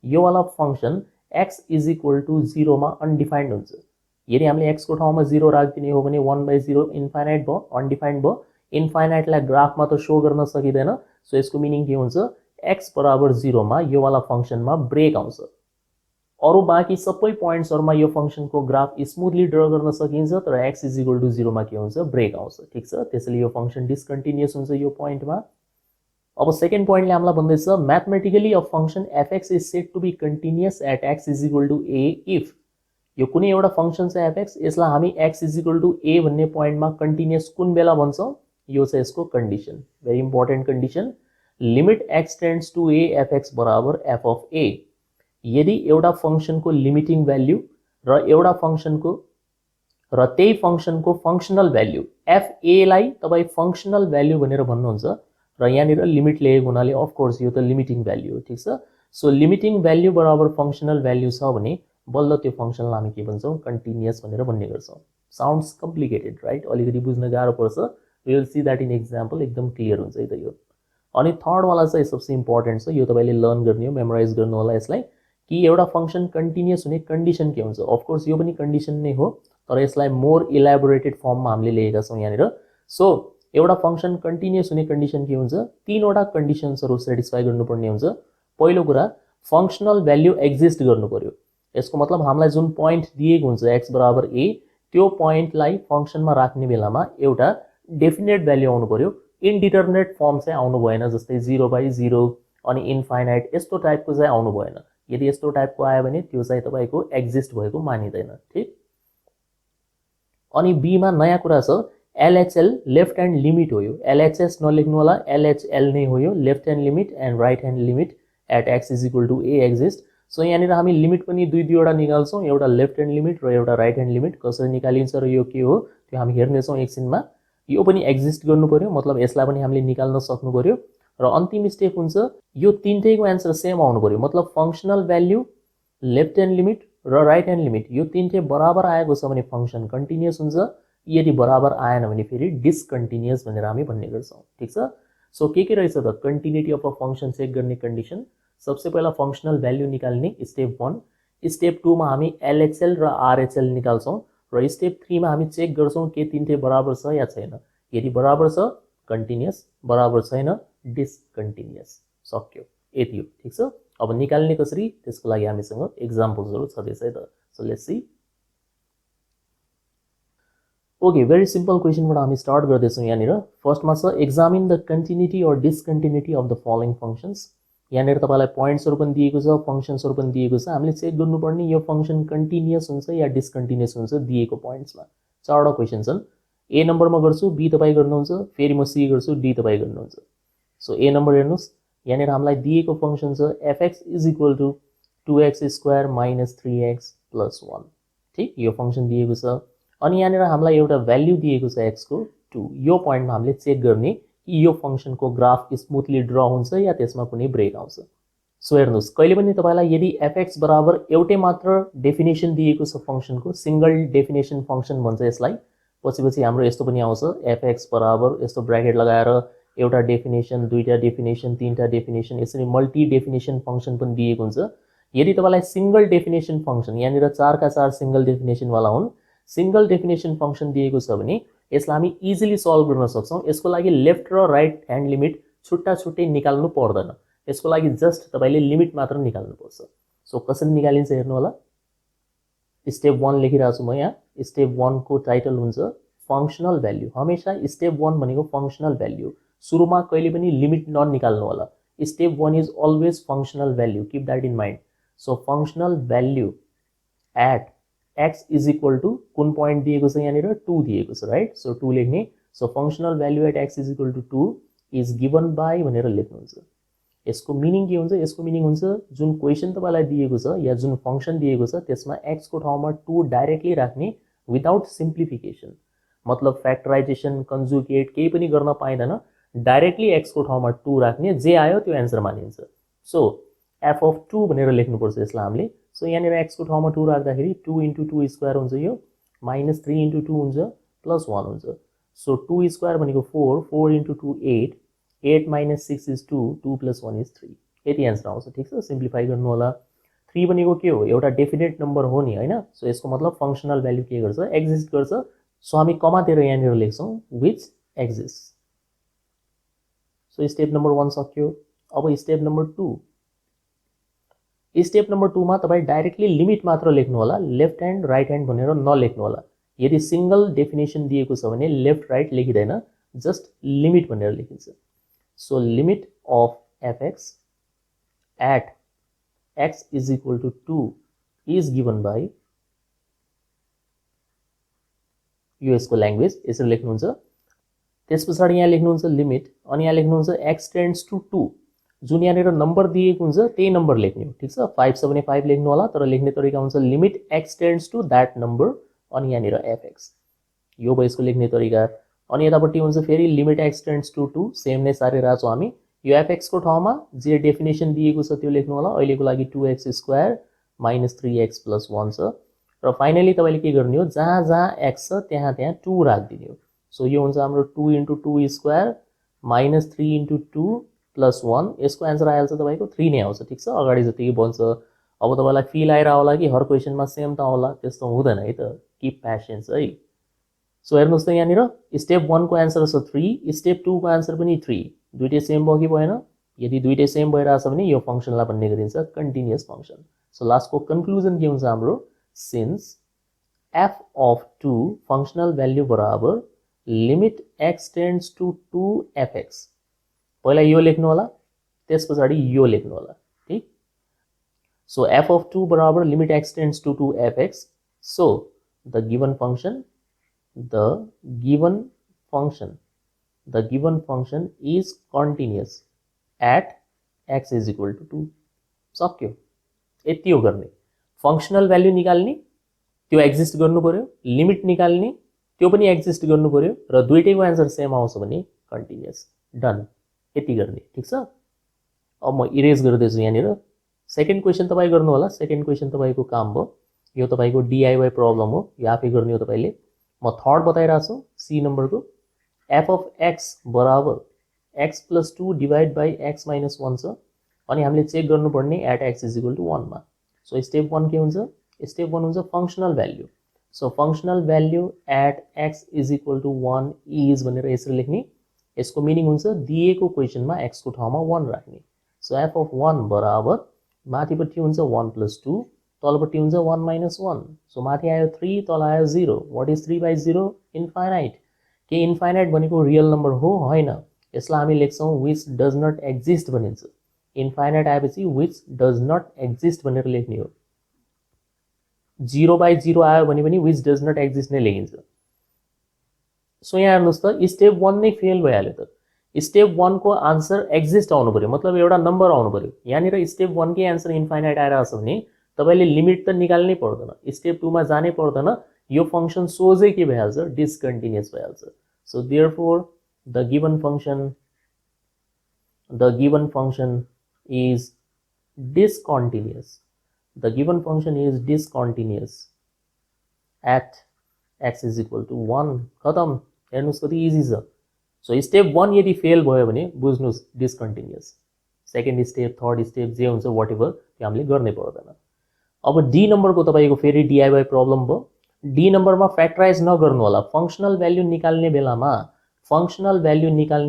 यो वाला function x is equal to 0 मा अनडिफाइन्ड हुन्छ यदि हामीले x को ठाउँमा 0 राख्दिने हो भने 1/0 इन्फाइनाइट भयो अनडिफाइन्ड भयो इन्फाइनाइटलाई ग्राफमा त शो गर्न सकिदैन सो यसको मिनिङ के हुन्छ x बराबर 0 मा यो वाला फंक्शनमा ब्रेक आउँछ अरु बाँकी सबै पोइन्ट्सहरुमा यो फंक्शनको ग्राफ स्मुथली ड्र गर्न सकिन्छ तर x इज इक्वल टु 0 मा के हुन्छ ब्रेक आउँछ ठीक छ त्यसैले यो फंक्शन डिसकन्टिन्युअस हुन्छ यो पोइन्टमा अब सेकेन्ड पोइन्टले हामीलाई भन्दैछ mathematically a function fx is said to be continuous at x is equal to a if यो कुनै एउटा फंक्शन छ fx यसलाई हामी x is equal to a भन्ने पोइन्टमा कन्टिन्युअस कुन बेला भन्छौं यो छ यसको condition very important condition limit x tends to a fx बराबर f अफ a यदि एउटा फंक्शनको लिमिटिङ भ्यालु र एउटा फंक्शनको र त्यही फंक्शनको फंक्शनल भ्यालु fa लाई तपाई फंक्शनल भ्यालु भनेर भन्नुहुन्छ र यहाँनिर लिमिट लेखेको हुनाले अफ कोर्स यो त लिमिटिङ भ्यालु हो, ठीक छ। सो लिमिटिङ भ्यालु बराबर फंक्शनल भ्यालु छ भने बल्ल त्यो फंक्शनलाई हामी के भन्छौं, कन्टिन्युअस भनेर भन्ने गर्छौं। साउन्ड्स कम्प्लिकेटेड राइट, अलिकति बुझ्न गाह्रो पर्छ। We will see that in example, एकदम क्लियर हुन्छ है त यो। अनि थर्ड वाला चाहिँ सबसे इम्पोर्टेन्ट छ, यो तपाईले लर्न गर्ने हो, मेमोराइज गर्नु होला यसलाई, कि एउटा फंक्शन कन्टिन्युअस हुने कन्डिसन के हुन्छ। अफ कोर्स यो पनि कन्डिसन नै हो, तर यसलाई मोर इलाबोरेटेड फर्ममा हामीले लेखेका छौं यहाँनिर। सो एउटा फंक्शन कन्टिन्युअस हुने कन्डिसन के हुन्छ, तीनवटा कन्डिसन्सहरु सेटिस्फाई गर्नुपर्ने हुन्छ। पहिलो कुरा फंक्शनल भ्यालु एक्जिस्ट गर्नु पर्यो। यसको मतलब हामीलाई जुन पोइन्ट दिएको हुन्छ x बराबर a, त्यो पोइन्टलाई फंक्शनमा राख्ने बेलामा एउटा डेफिनेट भ्यालु आउनु पर्यो। इनडिटर्मिनेट फर्म चाहिँ आउनु भएन, जस्तै 0/0 अनि इन्फाइनाइट यस्तो टाइपको चाहिँ आउनु भएन। यदि यस्तो टाइपको आयो भने त्यो चाहिँ तपाईको एक्जिस्ट भएको मानिदैन, ठीक। अनि बी मा नयाँ कुरा छ, LHL लेफ्ट ह्यान्ड लिमिट हो। यो LHS नलेख्नु होला, LHL नै हो यो, left hand limit and right hand limit at x = a exist. So यहाँनिर हामी लिमिट पनि दुईवटा निकाल्छौं, एउटा लेफ्ट ह्यान्ड लिमिट र एउटा राइट ह्यान्ड लिमिट। कसरी निकालिन्छ र यो के हो त्यो हामी हेर्नेछौं एकछिनमा। यो पनि एक्जिस्ट गर्नु पर्यो, मतलब यसलाई पनि हामीले निकाल्न सक्नु पर्यो। र अन्तिम स्टेप हुन्छ यो तीनटैको आन्सर सेम आउनु पर्यो, मतलब functional value, left hand limit र राइट ह्यान्ड लिमिट यो तीनटै बराबर आएको छ भने फंक्शन कन्टिन्युअस हुन्छ। यदि बराबर आएन भने फेरि डिसकन्टिन्युअस भनेर हामी भन्ने गर्छौं, ठीक छ। सो के रहेछ त continuity of a function check गर्ने कन्डिसन। सबसे पहिला फंक्शनल भ्यालु निकाल्ने स्टेप 1, स्टेप 2 मा हामी LHL र RHL निकाल्छौं र स्टेप 3 मा हामी चेक गर्छौं के तीनटै बराबर छ या छैन। यदि बराबर छ कन्टिन्युअस, बराबर छैन डिसकन्टिन्युअस। सक्यो, यति हो, ठीक छ। अब निकाल्ने कसरी, त्यसको लागि हामीसँग एक्जाम्पल्सहरु छँदैछ है त। So let's see. Okay, very simple क्वेशनबाट हामी स्टार्ट गर्दैछौं। यहाँनिर फर्स्टमा छ एक्जामिन द कन्टिन्युटी और discontinuity of the following functions. यहाँनिर तपाईलाई पोइन्ट्सहरु पनि दिएको छ, फंक्शन्सहरु पनि दिएको छ। हामीले चेक गर्नुपर्ने यो फंक्शन कन्टिन्युअस हुन्छ या डिसकन्टिन्युअस हुन्छ दिएको पोइन्ट्समा। चारवटा क्वेशन छन्। ए नम्बरमा गर्छु, बी तपाई गर्नुहुन्छ, फेरि म सी गर्छु, डी तपाई गर्नुहुन्छ। सो ए नम्बर हेर्नुस्, यहाँनिर हामीलाई दिएको फंक्शन छ fx = 2x² - 3x + 1, ठीक। यो फंक्शन दिएको छ। अनि यहाँनिर हामीलाई एउटा भ्यालु दिएको छ x को 2। यो पोइन्टमा हामीले चेक गर्ने कि यो फंक्शनको ग्राफ स्मुथली ड्र हुन्छ या त्यसमा कुनै ब्रेक आउँछ। सो हेर्नुस्, कहिले पनि तपाईलाई यदि fx बराबर एउटै मात्र डेफिनेसन दिएको छ फंक्शनको, सिंगल डेफिनेसन फंक्शन भन्छ यसलाई। पछि हाम्रो यस्तो पनि आउँछ, fx बराबर यस्तो ब्र्याकेट लगाएर एउटा डेफिनेसन, दुईटा डेफिनेसन, तीनटा डेफिनेसन, यसरी मल्टी डेफिनेसन फंक्शन पनि दिएको हुन्छ। यदि तपाईलाई सिंगल डेफिनेसन फंक्शन, यहाँनिर 4 का 4 सिंगल डेफिनेसन वाला हुन्, सिंगल डेफिनेसन फंक्शन दिएको छ भने यसलाई हामी इजिली सल्भ गर्न सक्छौं। यसको लागि लेफ्ट र राइट ह्यान्ड लिमिट छुट्टा छुट्टै निकाल्नु पर्दैन। यसको लागि जस्ट तपाईले लिमिट मात्र निकाल्नु पर्छ। सो कसरी निकालिन्छ हेर्नु होला। स्टेप 1 लेखिरहेको छु म यहाँ। स्टेप 1 को टाइटल हुन्छ फंक्शनल भ्यालु। हमेशा स्टेप 1 भनेको फंक्शनल भ्यालु। सुरुमा कहिले पनि लिमिट ननिकाल्नु होला। Step 1 is always functional value, keep that in mind. So functional value at x = कुन पोइन्ट दिएको छ यहाँनिर 2 दिएको छ, राइट। सो 2 लेख्ने। So functional value at x = 2 is given by भनेर लेख्नुहुन्छ। यसको मिनिङ के हुन्छ, यसको मिनिङ हुन्छ जुन क्वेशन तपाईलाई दिएको छ या जुन फंक्शन दिएको छ त्यसमा x को ठाउँमा 2 डाइरेक्टली राख्ने विदाउट सिम्प्लिफिकेसन, मतलब फ्याक्टराइजेसन, कन्जुगेट केही पनि गर्न पाइदैन। डाइरेक्टली x को ठाउँमा 2 राख्ने, जे आयो त्यो आन्सर मानिन्छ। सो f of 2 भनेर लेख्नुपर्छ यसलाई हामीले। सो यहाँनिर x को ठाउँमा 2 राख्दाखेरि 2 × 2² हुन्छ यो, -3 × 2 हुन्छ, +1 हुन्छ। सो 2² भनेको 4, 4 × 2 8, 8 - 6 is 2, 2 + 1 is 3। यति आन्सर आउँछ, ठीक छ। सिम्प्लिफाई गर्नु होला। 3 भनेको के हो, एउटा डेफिनेट नम्बर हो नि, हैन। सो यसको मतलब फंक्शनल भ्यालु के गर्छ, एक्जिस्ट गर्छ। सो हामी कमातिर यहाँनिर लेख्छौं which exist. So step number 1 सक्यो। अब स्टेप नम्बर 2। स्टेप नम्बर 2 मा तपाई डाइरेक्टली लिमिट मात्र लेख्नु होला, लेफ्ट ह्यान्ड राइट ह्यान्ड भनेर नलेख्नु होला। यदि सिंगल डेफिनेसन दिएको छ भने लेफ्ट राइट लेखिदैन, जस्ट लिमिट भनेर लेखिन्छ। So limit of fx at x = 2 is given by, यो यसको ल्याङ्ग्वेज यसरी लेख्नुहुन्छ। त्यसपछि यहाँ लेख्नुहुन्छ लिमिट, अनि यहाँ लेख्नुहुन्छ x टेन्ड्स टु 2। जुन यहाँनिर नम्बर दिएको हुन्छ त्यही नम्बर लेख्ने हो, ठिक छ। 5 छ भने 5 लेख्नु होला, तर लेख्ने तरिका हुन्छ limit x tends to that number अनि यहाँनिर एफएक्स, यो भयो यसको लेख्ने तरिका। अनि यतापट्टि हुन्छ फेरि limit x tends to 2, same नै सारिरहेको छौँ हामी। यो एफएक्सको ठाउँमा जे डेफिनेसन दिएको छ त्यो लेख्नु होला। अहिलेको लागि 2x² माइनस 3x प्लस 1 छ। र फाइनली तपाईँले के गर्ने हो, जहाँ जहाँ एक्स छ त्यहाँ त्यहाँ 2 राखिदिने हो। सो यो हुन्छ हाम्रो 2 × 2² माइनस 3 × 2 प्लस 1। यसको एन्सर आइहाल्छ तपाईँको 3 नै आउँछ, ठिक छ। अगाडि जतिकै बन्छ। अब तपाईँलाई फिल आएर होला कि हर क्वेसनमा सेम त होला, त्यस्तो हुँदैन है त। किप पेसेन्स है। सो हेर्नुहोस् त यहाँनिर स्टेप 1 को एन्सर छ 3, स्टेप 2 को एन्सर पनि 3। दुईटै सेम भयो कि भएन? यदि दुईटै सेम भइरहेछ भने यो फङ्सनलाई भन्ने गरिन्छ कन्टिन्युअस फङ्सन। सो लास्टको कन्क्लुजन के हुन्छ हाम्रो, since f of 2 functional value बराबर limit x tends to 2fx। पहिला यो लेख्नु होला, त्यस पछाडि यो लेख्नु होला, ठिक। सो f of 2 बराबर limit x tends to 2fx। So the given function is continuous at x is equal to 2। सक्यो, यति हो गर्ने। फङ्सनल भ्याल्यु निकाल्ने, त्यो एक्जिस्ट गर्नु पर्यो, लिमिट निकाल्ने, त्यो पनि एक्जिस्ट गर्नु पर्यो, र दुईटैको एन्सर सेम आउँछ भने कन्टिन्युअस। डन, यति गर्ने, ठिक छ। अब म इरेज गर्दैछु यहाँनिर। सेकेन्ड क्वेसन तपाईँ गर्नु होला। सेकेन्ड क्वेसन तपाईँको काम भयो, यो तपाईँको डिआइवाई प्रब्लम हो, यो आफै गर्ने हो तपाईँले। म थर्ड बताइरहेको छु, सी नम्बरको। एफ अफ एक्स बराबर x plus 2 divide by x minus 1 छ। अनि हामीले चेक गर्नुपर्ने at x is equal to 1 मा। सो स्टेप 1 के हुन्छ, स्टेप 1 हुन्छ functional value. So functional value at x is equal to 1 is भनेर यसरी लेख्ने। यसको मिनिङ हुन्छ दिएको क्वेसनमा एक्सको ठाउँमा 1 राख्ने। सो एफ अफ 1 बराबर माथिपट्टि हुन्छ 1 प्लस 2, तलपट्टि हुन्छ 1 माइनस 1। सो माथि आयो 3, तल आयो 0। What is 3/0? इन्फाइनाइट। के इन्फाइनाइट भनेको रियल नम्बर हो? होइन। यसलाई हामी लेख्छौँ विच डज नट एक्जिस्ट भनिन्छ। इन्फाइनाइट आएपछि विच डज नट एक्जिस्ट भनेर लेख्ने हो। 0/0 आयो भने पनि विच डज नट एक्जिस्ट नै लेखिन्छ। सो यहाँ हेर्नुहोस् त, स्टेप 1 नै फेल भइहाल्यो त। स्टेप 1 को आन्सर एक्जिस्ट आउनु पर्यो, मतलब एउटा नम्बर आउनु पर्यो। यहाँनिर स्टेप 1 कै एन्सर इन्फाइनाइट आइरहेछ भने तपाईँले लिमिट त निकाल्नै पर्दैन, स्टेप 2 मा जानै पर्दैन। यो फङ्सन सोझै के भइहाल्छ, डिसकन्टिन्युअस भइहाल्छ। So therefore the given function is discontinuous. The given function is discontinuous at x is equal to 1। खतम। हेर्नुहोस् कति इजी छ। सो स्टेप 1 यदि फेल भयो भने बुझ्नुहोस् डिसकन्टिन्युअस। सेकेन्ड स्टेप, थर्ड स्टेप जे हुन्छ वाट एभर त्यो हामीले गर्नै पर्दैन। अब डी नम्बरको तपाईँको फेरि डिआइवाई प्रब्लम भयो। डी नम्बरमा फ्याक्टराइज नगर्नु होला। फङ्सनल भ्याल्यु निकाल्ने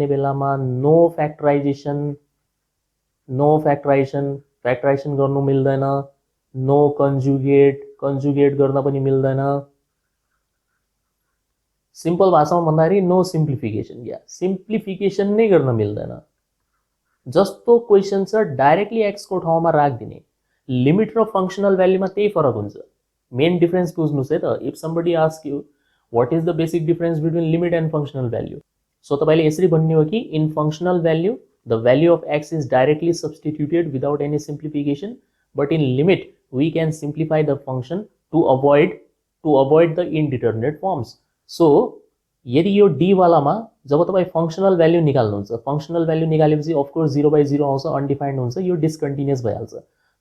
बेलामा नो फ्याक्टराइजेसन गर्नु मिल्दैन। नो कन्जुगेट गर्न पनि मिल्दैन। सिम्पल भाषामा भन्दाखेरि नो सिम्प्लिफिकेसन, या सिम्प्लिफिकेसन नै गर्न मिल्दैन। जस्तो क्वेसन छ डाइरेक्टली एक्सको ठाउँमा राखिदिने। लिमिट र फङ्सनल भ्याल्युमा त्यही फरक हुन्छ। मेन डिफरेन्स बुझ्नुहोस् है त। If somebody ask you what is the basic difference between limit and functional value, so तपाईँले यसरी भन्ने हो कि in functional value the value of x is directly substituted without any simplification, but in limit we can simplify the function to avoid the indeterminate forms. So यदि यो डीवालामा जब तपाईँ फङ्सनल भ्याल्यु निकाल्नुहुन्छ, फङ्सनल भ्याल्यु निकालेपछि of course 0/0 आउँछ, undefined हुन्छ, यो डिसकन्टिन्युअस भइहाल्छ।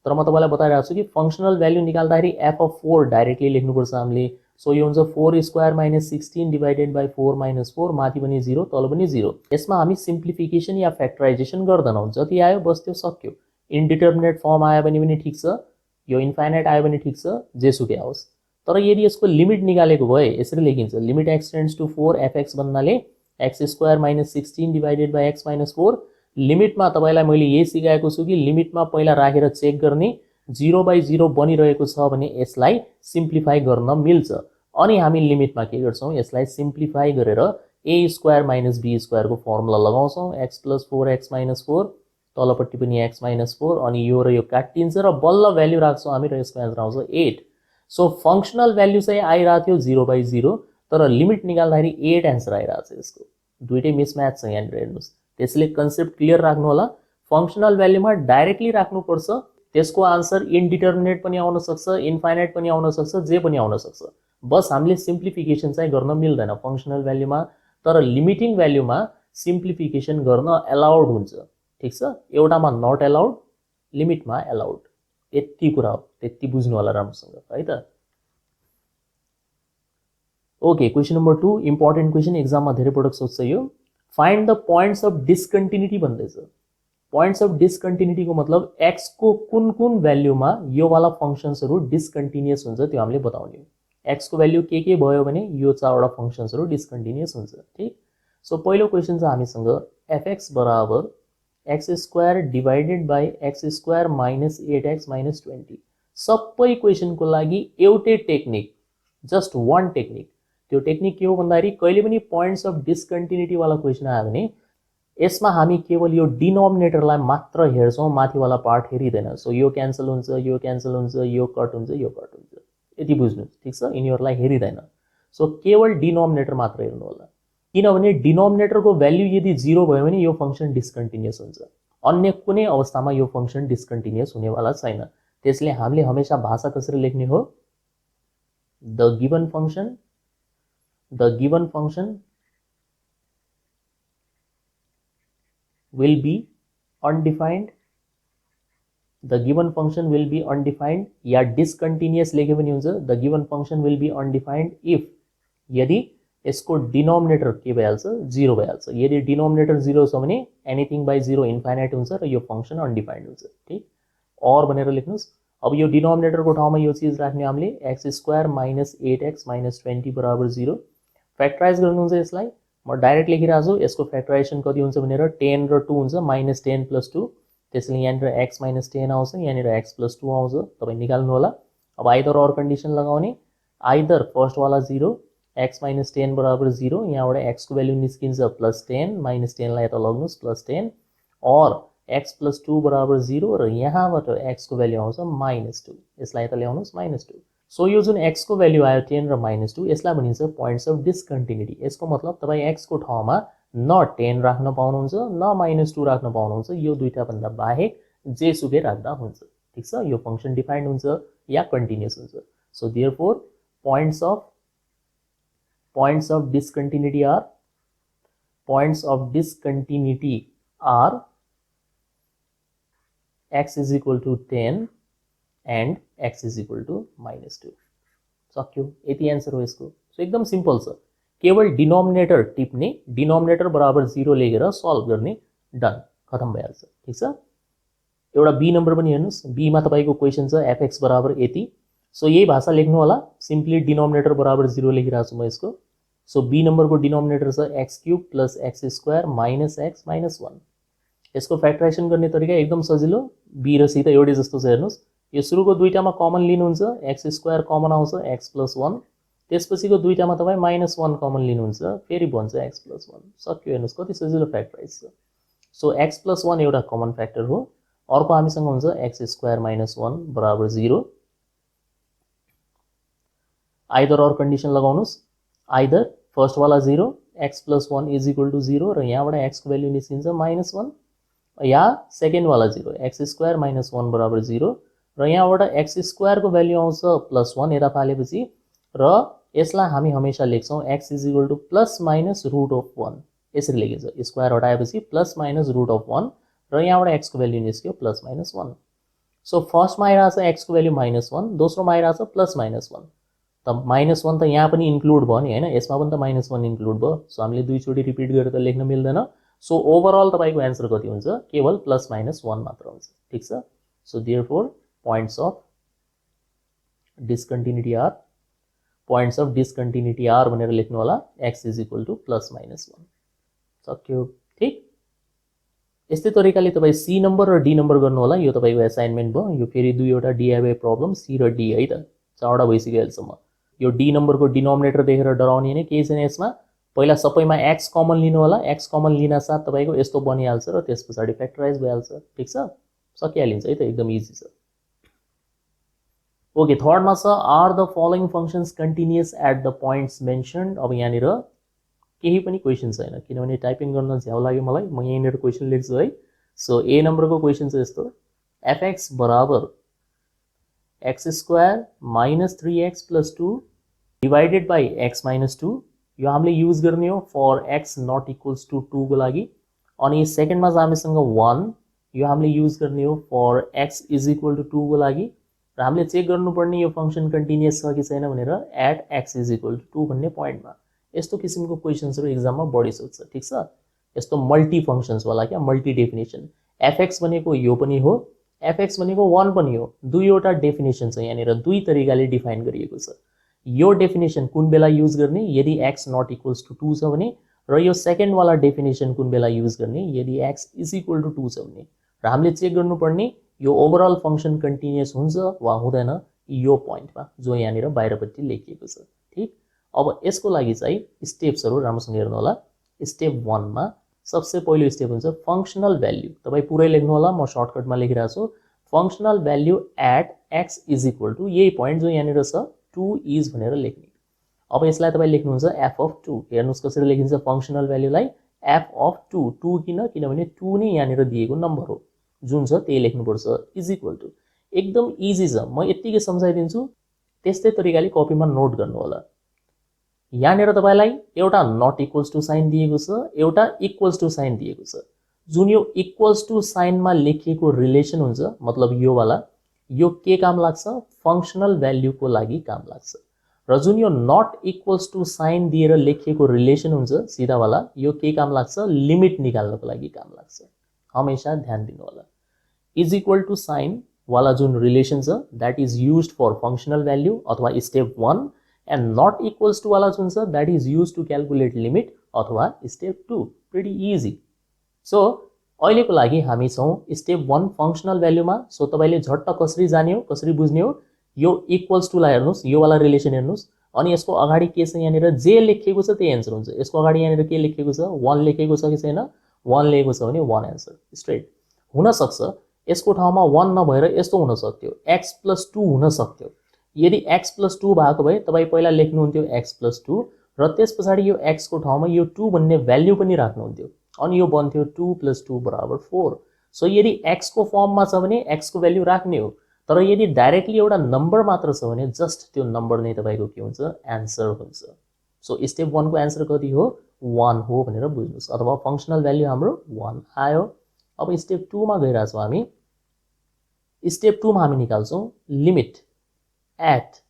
तर म तपाईँलाई बताइरहेको छु कि फङ्सनल भ्याल्यु निकाल्दाखेरि एफ अफ 4 डाइरेक्टली लेख्नुपर्छ हामीले। सो यो हुन्छ 4² माइनस 16 डिभाइडेड बाई 4 माइनस 4, माथि पनि 0 तल पनि 0। यसमा हामी सिम्प्लिफिकेसन या फ्याक्टराइजेसन गर्दैनौँ, जति आयो बस त्यो सक्यो। इन्डिटर्मिनेट फर्म आयो भने पनि ठिक छ, यो इन्फाइनाइट आयो भने ठिक छ, जेसुकै आओस्। तर यदि यसको लिमिट निकालेको भए यसरी लेखिन्छ, limit x tends to 4 f x भन्नाले x² minus 16 divided by x minus 4। लिमिटमा तपाईँलाई मैले यही सिकाएको छु कि लिमिटमा पहिला राखेर चेक गर्ने, 0/0 बनिरहेको छ भने यसलाई सिम्प्लिफाई गर्न मिल्छ। अनि हामी लिमिटमा के गर्छौँ, यसलाई सिम्प्लिफाई गरेर a² माइनस b² को फर्मुला लगाउँछौँ। x प्लस 4x माइनस 4, तलपट्टि पनि x माइनस 4, अनि यो र यो काटिन्छ र बल्ल भ्याल्यु राख्छौँ हामी, र यसको एन्सर आउँछ 8। सो फङ्सनल भ्याल्यु चाहिँ आइरहेको थियो 0/0, तर लिमिट निकाल्दाखेरि 8 एन्सर आइरहेको छ। यसको दुईटै मिसम्याच छ यहाँनिर, हेर्नुहोस्। त्यसले कन्सेप्ट क्लियर राख्नु होला। फंक्शनल भ्यालुमा डाइरेक्टली राख्नुपर्छ, त्यसको आन्सर इनडिटर्मिनेट पनि आउन सक्छ, इन्फाइनाइट पनि आउन सक्छ, जे पनि आउन सक्छ। बस हामीले सिम्प्लिफिकेसन चाहिँ गर्न मिल्दैन फंक्शनल भ्यालुमा, तर लिमिटिङ भ्यालुमा सिम्प्लिफिकेसन गर्न एलाउड हुन्छ। ठीक छ, एउटामा नट एलाउड, लिमिटमा एलाउड। यति कुरा हो, त्यति बुझ्नु होला राम्रोसँग है त। Okay, question number 2 important question, एक्जाममा धेरै पटक सोध्छ यो। Find the points of discontinuity भन्दैछ। पोइन्ट्स अफ डिस्कन्टिन्युटीको मतलब एक्स को कुन कुन भ्यालुमा यो वाला फंक्शन्सहरु डिस्कन्टिन्युअस हुन्छ त्यो हामीले बताउने। एक्स को भ्यालु के भयो भने यो चारवटा फंक्शन्सहरु डिस्कन्टिन्युअस हुन्छ। ठीक, सो पहिलो क्वेसन छ हामीसँग fx बराबर x square divided by x square minus 8x minus 20। सबै क्वेसनको लागि एउटै टेक्निक, जस्ट वान टेक्निक। त्यो टेक्निक के हो भन्दाखेरि कहिले पनि पोइन्ट्स अफ डिस्कन्टिन्युटी वाला क्वेसन आयो भने यसमा हामी केवल यो डिनोमिनेटरलाई मात्र हेर्छौं, माथिवाला पार्ट हेरिदैन। सो यो क्यान्सल हुन्छ, यो क्यान्सल हुन्छ, यो कट हुन्छ, यो कट हुन्छ, यति बुझ्नु। ठीक छ, यिनीहरुलाई हेरिदैन। सो केवल डिनोमिनेटर मात्र हेर्नु होला, किनभने डिनोमिनेटरको भ्यालु यदि 0 भयो भने यो फंक्शन डिस्कन्टिन्युअस हुन्छ, अन्य कुनै अवस्थामा यो फंक्शन डिस्कन्टिन्युअस हुनेवाला छैन। त्यसले हामीले हमेशा भाषा कसरी लेख्ने हो, the given function will be undefined, the given function will be undefined, yeah discontinuous लेखे पनि हुन्छ, the given function will be undefined if, यदि यसको डिनोमिनेटर के भइहाल्छ, 0 भइहाल्छ। यदि डिनोमिनेटर 0 छ भने एनीथिङ बाइ 0 इन्फाइनाइट हुन्छ र यो फंक्शन अनडिफाइन्ड हुन्छ। ठीक, और भनेर लेख्नुस्। अब यो डिनोमिनेटरको ठाउँमा यो चीज राख्ने हामीले x square minus 8x minus 20 बराबर 0। फ्याक्टराइज गर्नुहुन्छ यसलाई, म डाइरेक्ट लेखिरहेको छु। यसको फ्याक्टराइजेसन कति हुन्छ भनेर 10 र 2 हुन्छ, माइनस 10 प्लस 2। त्यसैले यहाँनिर x माइनस 10 आउँछ, यहाँनिर x प्लस 2 आउँछ। तपाई निकाल्नु होला। अब आइदर और कन्डिसन लगाउने, आइदर फर्स्ट वाला 0, x माइनस 10 बराबर 0, यहाँबाट x को भ्यालु निस्किन्छ प्लस 10, माइनस 10 लाई यता लग्नुस् प्लस 10, और x प्लस 2 बराबर 0 र यहाँबाट x को भ्यालु आउँछ माइनस 2, यसलाई यता ल्याउनुस् माइनस 2। सो यो जुन x को भ्यालु आयो 10 र माइनस 2, यसलाई भनिन्छ पोइन्ट्स अफ डिस्कन्टिन्युटी। यसको मतलब तपाई x को ठाउँमा न 10 राख्न पाउनुहुन्छ न माइनस 2 राख्न पाउनुहुन्छ, यो दुईटा भन्दा बाहेक जे सुकै राख्दा हुन्छ। ठीक छ, यो फंक्शन डिफाइन्ड हुन्छ या कन्टिन्युअस हुन्छ। So therefore points of discontinuity are x is equal to 10 and x is equal to minus 2। सक्यो, यति आन्सर हो यसको। सो एकदम सिम्पल छ, केवल डिनोमिनेटर टिप्ने, डिनोमिनेटर बराबर 0 लेखेर सल्भ गर्ने, डन, खतम भइहाल्छ। ठीक छ, एउटा बी नम्बर पनि हेर्नुस्। बी मा तपाईको क्वेशन छ fx बराबर यति। सो यही भाषा लेख्नु होला, सिम्पली डिनोमिनेटर बराबर 0 लेखिरहेको छु म यसको। सो बी नम्बरको डिनोमिनेटर छ x cube plus x square minus x minus 1। यसको फ्याक्टराइजेसन गर्ने तरिका एकदम सजिलो, बी र सी त एउटै जस्तो छ। हेर्नुस्, यो सुरुको दुईटामा कमन लिनुहुन्छ, x स्क्वायर कमन आउँछ x प्लस 1, त्यसपछिको दुईटामा तपाई माइनस 1 कमन लिनुहुन्छ, फेरि बन्छ x प्लस 1। सक्यो, हेर्नुस् कति सजिलो फ्याक्टराइज छ। सो x प्लस 1 एउटा कमन फ्याक्टर हो। अर्को हामीसँग हुन्छ x स्क्वायर माइनस 1 बराबर 0। आइदर और कन्डिसन लगाउनुस्, आइदर फर्स्ट वाला 0, x plus 1 is equal to 0 र यहाँबाट x को भ्यालु निस्किन्छ माइनस 1, या सेकेन्ड वाला 0, x स्क्वायर माइनस 1 बराबर 0 र यहाँबाट x स्क्वायर को भ्यालु आउँछ प्लस 1 यता फालेपछि, र यसलाई हामी हमेशा लेख्छौं x is equal to plus minus root of 1। यसरी लेखिन्छ, स्क्वायर हटाएपछि प्लस माइनस रुट अफ 1 र यहाँबाट x को भ्यालु निस्क्यो प्लस माइनस 1। सो फर्स्टमा आइरहेछ x को भ्यालु माइनस 1, दोस्रोमा आइरहेछ प्लस माइनस 1। त माइनस 1 त यहाँ पनि इन्क्लुड भयो नि हैन, यसमा पनि त माइनस 1 इन्क्लुड भयो। सो हामीले दुईचोटी रिपिट गरेर त लेख्न मिल्दैन। सो ओभरअल तपाईको आन्सर कति हुन्छ, केवल प्लस माइनस 1 मात्र हुन्छ। ठीक छ, so therefore points of discontinuity are भनेर लेख्नु होला, x is equal to plus minus 1। सक्यो, ठीक। यस्तै तरिकाले तपाई सी नम्बर र डी नम्बर गर्नु होला। यो तपाईको असाइनमेन्ट भयो। यो फेरि दुईवटा डीआईवाई प्रब्लम सी र डी है त, चारवटा भइसक्यो अहिलेसम्म। यो डी नम्बरको डिनोमिनेटर देखेर डराउने नै केही छैन यसमा। पहिला सबैमा x कमन लिनु होला, x कमन लिन साथ तपाईको यस्तो बनिहाल्छ र त्यसपछि फ्याक्टराइज भइहाल्छ। ठीक छ, सकिहालिन्छ है त, एकदम इजी छ। ओके, थर्डमा छ are the following functions continuous at the points mentioned. अब यहाँनिर केही पनि क्वेशन छैन, किनभने टाइपिङ गर्न झ्याउ लाग्यो मलाई, म यहाँनिर क्वेशन लेख्छु है। सो ए नम्बरको क्वेसन चाहिँ यस्तो fx बराबर x square minus 3x plus 2 divided by x minus 2 यो हामीले युज गर्ने हो for x not equals to 2 को लागि अनि सेकेन्डमा चाहिँ हामीसँग 1 यो हामीले युज गर्ने हो for x is equal to 2 को लागि र हामीले चेक गर्नुपर्ने यो फंक्शन कन्टिन्युअस छ कि छैन भनेर at x is equal to 2 भन्ने पोइन्टमा यस्तो किसिमको क्वेशन्सहरु एक्जाममा बढी सोध्छ ठीक छ यस्तो मल्टी फंक्शन्स वाला क्या मल्टी डेफिनेसन fx भनेको यो पनि हो fx भनेको 1 पनि हो दुईवटा डेफिनेसन छ यहाँनिर दुई तरिकाले डिफाइन गरिएको छ यो डेफिनेसन कुन बेला युज गर्ने यदि x नट इक्वल्स टू 2 छ भने र यो सेकेन्ड वाला डेफिनेसन कुन बेला युज गर्ने यदि x इज इक्वल टू 2 छ भने र हामीले चेक गर्नुपर्ने यो ओभरअल फंक्शन कन्टिन्युअस हुन्छ वा हुँदैन यो पोइन्टमा जो यहाँनिर बाहिरपट्टि लेखिएको छ ठीक अब यसको लागि चाहिँ स्टेप्सहरु राम्रोसँग हेर्नु होला स्टेप 1 मा सबसे पहिलो स्टेप हुन्छ फंक्शनल भ्यालु तपाई पुरै लेख्नु होला म सर्टकटमा लेखिरहेको छु functional value at x is equal to यही पोइन्ट जो यहाँनिर छ 2 इज भनेर लेख्ने अब यसलाई तपाई लेख्नुहुन्छ f अफ 2 हेर्नुस् कसरी लेखिन्छ फंक्शनल भ्यालुलाई f अफ 2 2 किनभने 2 नै यहाँनिर दिएको नम्बर हो जुन छ त्यही लेख्नु पर्छ इज इक्वल टू एकदम इजी छ म यतिकै सम्झाइदिन्छु त्यस्तै तरिकाले कपीमा नोट गर्नु होला यहाँनिर तपाईलाई एउटा नट इक्वल्स टू साइन दिएको छ एउटा इक्वल्स टू साइन दिएको छ जुन यो इक्वल्स टू साइनमा लेखिएको रिलेसन हुन्छ मतलब यो वाला यो के काम लाग्छ फंक्शनल भ्यालुको लागि काम लाग्छ र जुन यो नट इक्वल्स टू साइन दिएर लेखिएको रिलेसन हुन्छ सिधा वाला यो के काम लाग्छ लिमिट निकाल्नको लागि काम लाग्छ हमेशा ध्यान दिनु होला इज इक्वल टू साइन वाला जुन रिलेसन छ that is used for functional value अथवा step 1 and not equals to वाला जुन छ that is used to calculate limit अथवा step 2 pretty easy so अहिलेको लागि हामी छौं step 1 functional value मा सो तपाईले झट्ट कसरी जाने हो कसरी बुझ्ने हो यो equals to ला हेर्नुस् यो वाला रिलेसन हेर्नुस् अनि यसको अगाडि के छ यहाँनिर जे लेखेको छ त्यही आन्सर हुन्छ यसको अगाडि यहाँनिर के लेखेको छ 1 लेखेको छ कि छैन 1 लेखेको छ भने 1 आन्सर स्ट्रेट हुन सक्छ यसको ठाउँमा 1 नभएर यस्तो हुन सक्थ्यो x + 2 हुन सक्थ्यो यदि x + 2 भएको भए तपाई पहिला लेख्नुहुन्थ्यो x + 2 र त्यसपछि यो x को ठाउँमा यो 2 भन्ने भ्यालु पनि राख्नुहुन्थ्यो अनि यो बन्थ्यो 2 + 2 = 4 सो यदि x को फर्ममा छ भने x को भ्यालु राख्ने हो तर यदि डाइरेक्टली एउटा नम्बर मात्र छ भने जस्ट त्यो नम्बर नै तपाईको के हुन्छ आन्सर हुन्छ सो स्टेप 1 को आन्सर कति हो 1 हो भनेर बुझ्नुस् अथवा फंक्शनल भ्यालु हाम्रो 1 आयो अब स्टेप 2 मा गइरा छौं हामी स्टेप 2 मा हामी निकाल्छौं limit at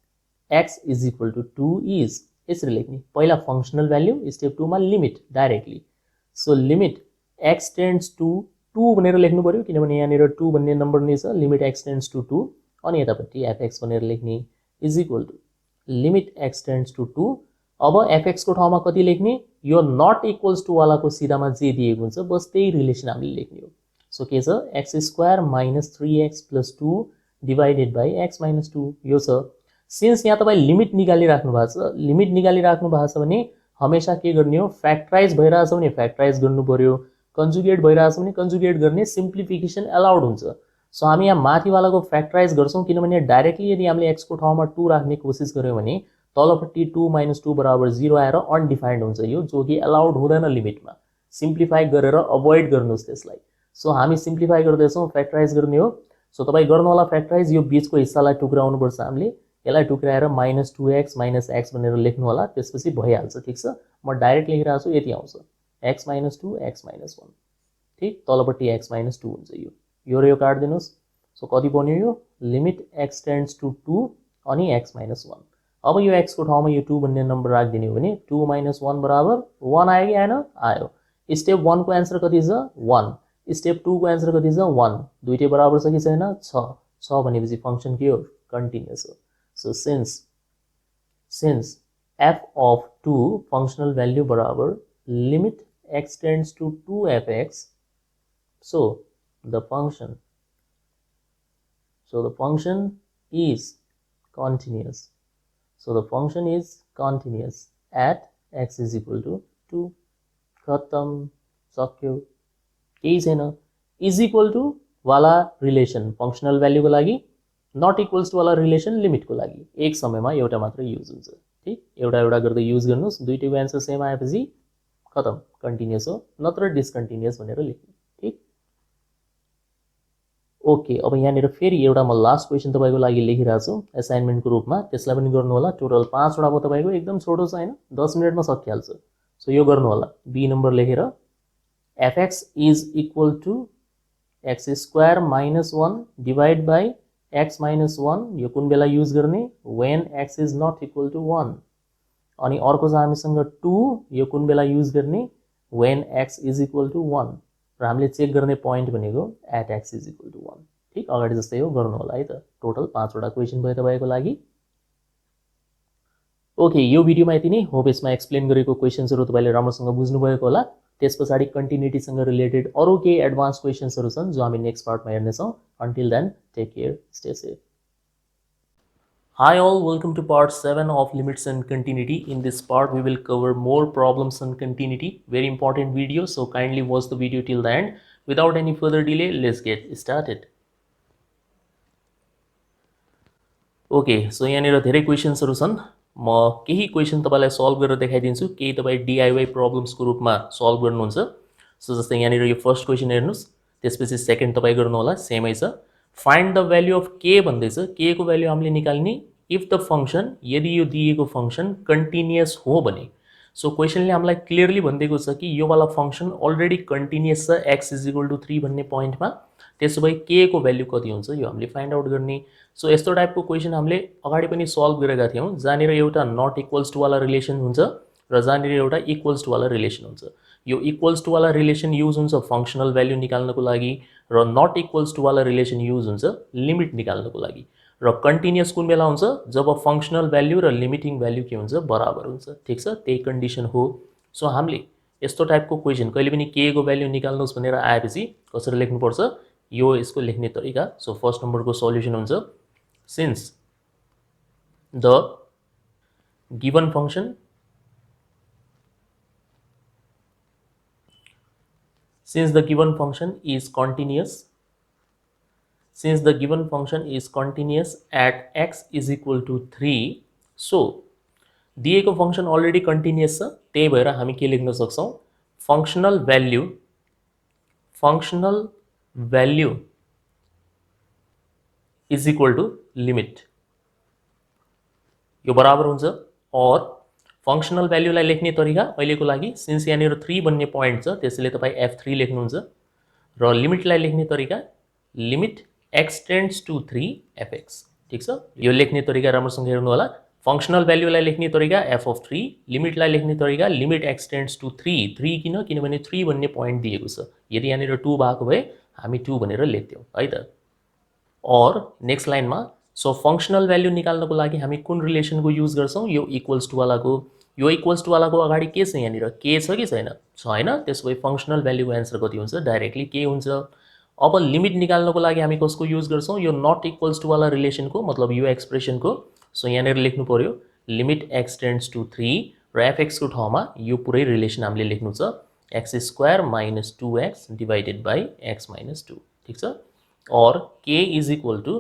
x is equal to 2 is यसरी लेख्ने पहिला फंक्शनल भ्यालु स्टेप 2 मा limit directly so limit x tends to 2 भनेर लेख्नु पर्यो किनभने यहाँनिर 2 भन्ने नम्बर नै छ लिमिट x टेन्ड्स टु 2 अनि यतापट्टि fx भनेर लेख्ने is equal to limit x tends to 2 अब fx को ठाउँमा कति लेख्ने यो नट इक्वल्स टु वालाको सिधामा जे दिएको हुन्छ बस त्यही रिलेसन हामीले लेख्ने हो सो के छ x² - 3x + 2 divided by x minus 2 यो छ सिन्स यहाँ तपाई लिमिट निकालिराख्नु भएको छ लिमिट निकालिराख्नु भएको छ भने हमेशा के गर्ने हो फ्याक्टराइज भइराछ भने फ्याक्टराइज गर्नु पर्यो कन्जुगेट भइराछ भने कन्जुगेट गर्ने सिम्प्लिफिकेसन अलाउड हुन्छ सो हामी यहाँ माथि वालाको फ्याक्टराइज गर्छौं किनभने डाइरेक्टली यदि हामीले x को ठाउँमा 2 राख्ने कोसिस गर्यौं भने तलपट्टि 2 - 2 = 0 आएर अनडिफाइन्ड हुन्छ यो जो कि अलाउड हुँदैन लिमिटमा सिम्प्लिफाई गरेर अभोइड गर्नुस् त्यसलाई सो हामी सिम्प्लिफाई गर्दै छौं फ्याक्टराइज गर्ने हो सो तपाई गर्नु होला फ्याक्टराइज यो बीचको हिस्सालाई टुक्राउनु पर्छ हामीले यसलाई टुक्राएर -2x - x भनेर लेख्नु होला त्यसपछि भइहाल्छ ठीक छ म डाइरेक्ट लेखिरहेको छु यति आउँछ x - 2 x - 1 ठीक तलपट्टि x - 2 हुन्छ यो र यो काट दिनुस् सो कति बन्यो यो लिमिट x टेन्ड्स टु 2 अनि x - 1 अब यो x को ठाउँमा यो 2 भन्ने नम्बर राख्दिने हो भने 2 - 1 = 1 आयो कि आएन आयो स्टेप 1 को आन्सर कति छ 1 स्टेप 2 को आन्सर कति छ 1 दुईटै बराबर छ कि छैन 6 भनेपछि फंक्शन के हो कन्टिन्युअस हो so since f of 2 functional value बराबर limit x tends to 2fx so the function is continuous at x is equal to 2 खत्म सक्यो केही छैन इज इक्वल टु वाला रिलेसन फंक्शनल भ्यालु को लागि नट इक्वल्स टु वाला रिलेसन लिमिट को लागि एक समयमा एउटा मात्र युज हुन्छ ठीक एउटा गर्दै युज गर्नुस् दुईटैको आन्सर सेम आएपछि खत्म कन्टिन्युअस हो नत्र डिस्कन्टिन्युअस भनेर लेख्नु ठीक ओके, अब यहाँनिर फेरि एउटा म लास्ट क्वेसन तपाईँको लागि लेखिरहेको छु एसाइनमेन्टको रूपमा, त्यसलाई पनि गर्नु होला। टोटल 5 वटा भयो तपाईँको, एकदम छोटो छ हैन, 10 मिनेटमा सकिहाल्छ। सो यो गर्नु होला, बी नम्बर लेखेर fx is equal to x square minus 1 divide by x minus 1, यो कुन बेला युज गर्ने, when x is not equal to 1। अनि अर्को छ हामीसँग 2, यो कुन बेला युज गर्ने, when x is equal to 1। र हामीले चेक गर्ने पोइन्ट भनेको at x is equal to 1। ठिक अगाडि जस्तै हो गर्नु होला है त। टोटल 5 वटा क्वेसन भयो तपाईँको लागि। ओके, यो भिडियोमा यति नै। होप यसमा एक्सप्लेन गरेको क्वेसन्सहरू तपाईँले राम्रोसँग बुझ्नुभएको होला। त्यस पछाडि कन्टिन्युटीसँग रिलेटेड अरू केही एडभान्स क्वेसन्सहरू छन् जो हामी नेक्स्ट पार्टमा हेर्नेछौँ। Until then, take care, stay safe. Hi all, welcome to part 7 of limits and continuity. In this part we will cover more problems on continuity. Very important video, so kindly watch the video till the end. Without any further delay, let's get started. Okay, so यहाँनिर धेरै क्वेसन्सहरू छन्। म केही question तपाईलाई solve गरेर देखाइदिन्छु, केही तपाई DIY प्रब्लम्सको रूपमा सल्भ गर्नुहुन्छ। सो जस्तै यहाँनिर यो फर्स्ट क्वेसन हेर्नुस्, त्यसपछि सेकेन्ड तपाई गर्नु होला, सेमै छ। फाइन्ड द भ्यालु अफ के भन्दैछ, के को भ्यालु हामीले निकाल्ने इफ द फंक्शन, यदि यो दिएको फंक्शन कन्टिन्युअस हो भने। सो क्वेसनले हामीलाई क्लियरली भनिदिएको छ कि यो वाला फंक्शन अलरेडी कन्टिन्युअस छ x इज इक्वल टु 3 भन्ने पोइन्टमा। त्यसो भए के को भ्यालु कति हुन्छ यो हामीले फाइन्ड आउट गर्ने। सो यस्तो टाइपको क्वेसन हामीले अगाडि पनि सल्भ गरेका थियौँ, जहाँनिर एउटा नट इक्वल्स टु वाला रिलेसन हुन्छ र जहाँनिर एउटा इक्वल्स टु वाला रिलेसन हुन्छ। यो इक्वल्स टु वाला रिलेसन युज हुन्छ फंक्शनल भ्यालु निकाल्नको लागि, र नट इक्वल्स टु वाला रिलेसन युज हुन्छ लिमिट निकाल्नको लागि। र कन्टिन्युअस कुन बेला हुन्छ, जब फंक्शनल भ्यालु र लिमिटिङ भ्यालु के हुन्छ, बराबर हुन्छ। ठीक छ, त्यही कन्डिसन हो। सो हामीले यस्तो टाइपको क्वेसन कहिले पनि के को भ्यालु निकाल्नुहोस् भनेर आएपछि कसरी लेख्नुपर्छ, यो यसको लेख्ने तरिका। सो फर्स्ट नम्बरको सल्युसन हुन्छ, since the given function is continuous, since the given function is continuous at x is equal to 3, so दिएको फंक्शन अलरेडी कन्टिन्युअस छ, त्यही भएर हामी के लेख्न सक्छौं, functional value is equal to limit, यो बराबर हुन्छ। और फंक्शनल भ्यालुलाई लेख्ने तरिका अहिलेको लागि, सिन्स यहाँनिर 3 भन्ने पोइन्ट छ त्यसैले तपाई f3 लेख्नुहुन्छ, र लिमिटलाई लेख्ने तरिका limit x tends to 3 fx। ठीक छ, यो लेख्ने तरिका राम्रोसँग हेर्नु होला। फंक्शनल भ्यालुलाई लेख्ने तरिका f of 3, लिमिटलाई लेख्ने तरिका लिमिट x टेन्ड्स टु 3। 3 किनभने 3 भन्ने पोइन्ट दिएको छ, यदि यहाँनिर 2 भएको भए हामी 2 भनेर लेख्थ्यौं है त। और नेक्स्ट लाइनमा, सो फंक्शनल भ्यालु निकाल्नको लागि हामी कुन रिलेसनको युज गर्छौं, यो इक्वल्स टु वालाको। यो इक्वल्स टु वालाको अगाडि के छ, यहाँनिर के छ कि छैन, छैन। त्यसो भए फंक्शनल भ्यालुको एन्सर कति हुन्छ, डाइरेक्टली के हुन्छ। अब लिमिट निकाल्नको लागि हामी कसको युज गर्छौं, यो नट इक्वल्स टु वाला रिलेसनको, मतलब यो एक्सप्रेसनको। सो यहाँनिर लेख्नु पर्यो लिमिट x टेन्ड्स टु 3 र fx को ठाउँमा यो पुरै रिलेसन हामीले लेख्नु छ x square minus 2x divided by x minus 2। ठीक छ, और k इज इक्वल टु,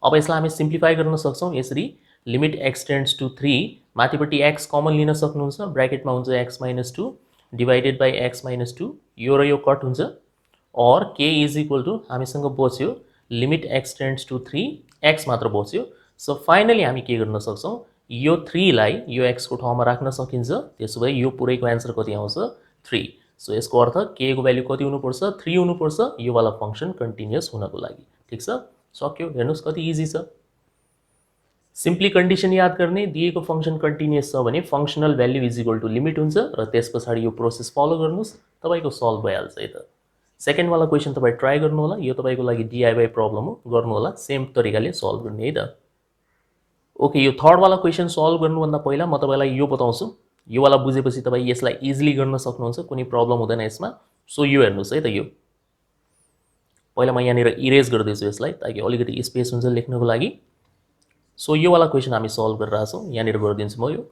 अब यसलाई हामी सिम्प्लिफाई गर्न सक्छौं यसरी, लिमिट x टेन्ड्स टु 3, माथिपट्टि x कमन लिन सक्नुहुन्छ, ब्र्याकेटमा हुन्छ x minus 2 divided by x minus 2, यो र यो कट हुन्छ। और k इज इक्वल टु हामीसँग बच्यो limit x tends to 3, x मात्र बच्यो। सो फाइनली हामी के गर्न सक्छौं, यो 3 लाई यो x को ठाउँमा राख्न सकिन्छ। त्यसो भए यो पुरैको एन्सर कति आउँछ, 3। सो यसको अर्थ k को भ्यालु कति हुनुपर्छ, 3 हुनुपर्छ यो वाला फंक्शन कन्टिन्युअस हुनको लागि। ठीक छ, सक्यो। हेर्नुस् कति इजी छ। सिम्पली कन्डिसन याद गर्ने, दिएको फंक्शन कन्टिन्युअस छ भने functional value is equal to limit हुन्छ, र त्यसपछि यो प्रोसेस फलो गर्नुस्, तपाईको सल्भ भइहाल्छ है त। सेकेन्ड वाला क्वेसन तपाई ट्राई गर्नु होला, यो तपाईको लागि DIY प्रब्लम हो, गर्नु होला सेम तरिकाले सल्भ गर्ने है त। ओके, यो थर्ड वाला क्वेसन सल्भ गर्नुभन्दा पहिला म तपाईलाई यो बताउँछु, यो वाला बुझेपछि तपाई यसलाई इजिली गर्न सक्नुहुन्छ, कुनै प्रब्लम हुँदैन यसमा। सो यो हेर्नुस् है त, यो पहिला म यहाँनिर इरेज गर्दैछु यसलाई ताकि अलिकति स्पेस हुन्छ लेख्नको लागि। सो यो वाला क्वेसन हामी सल्भ गरिरहेका छौं, यहाँनिर गरिदिन्छु म यो।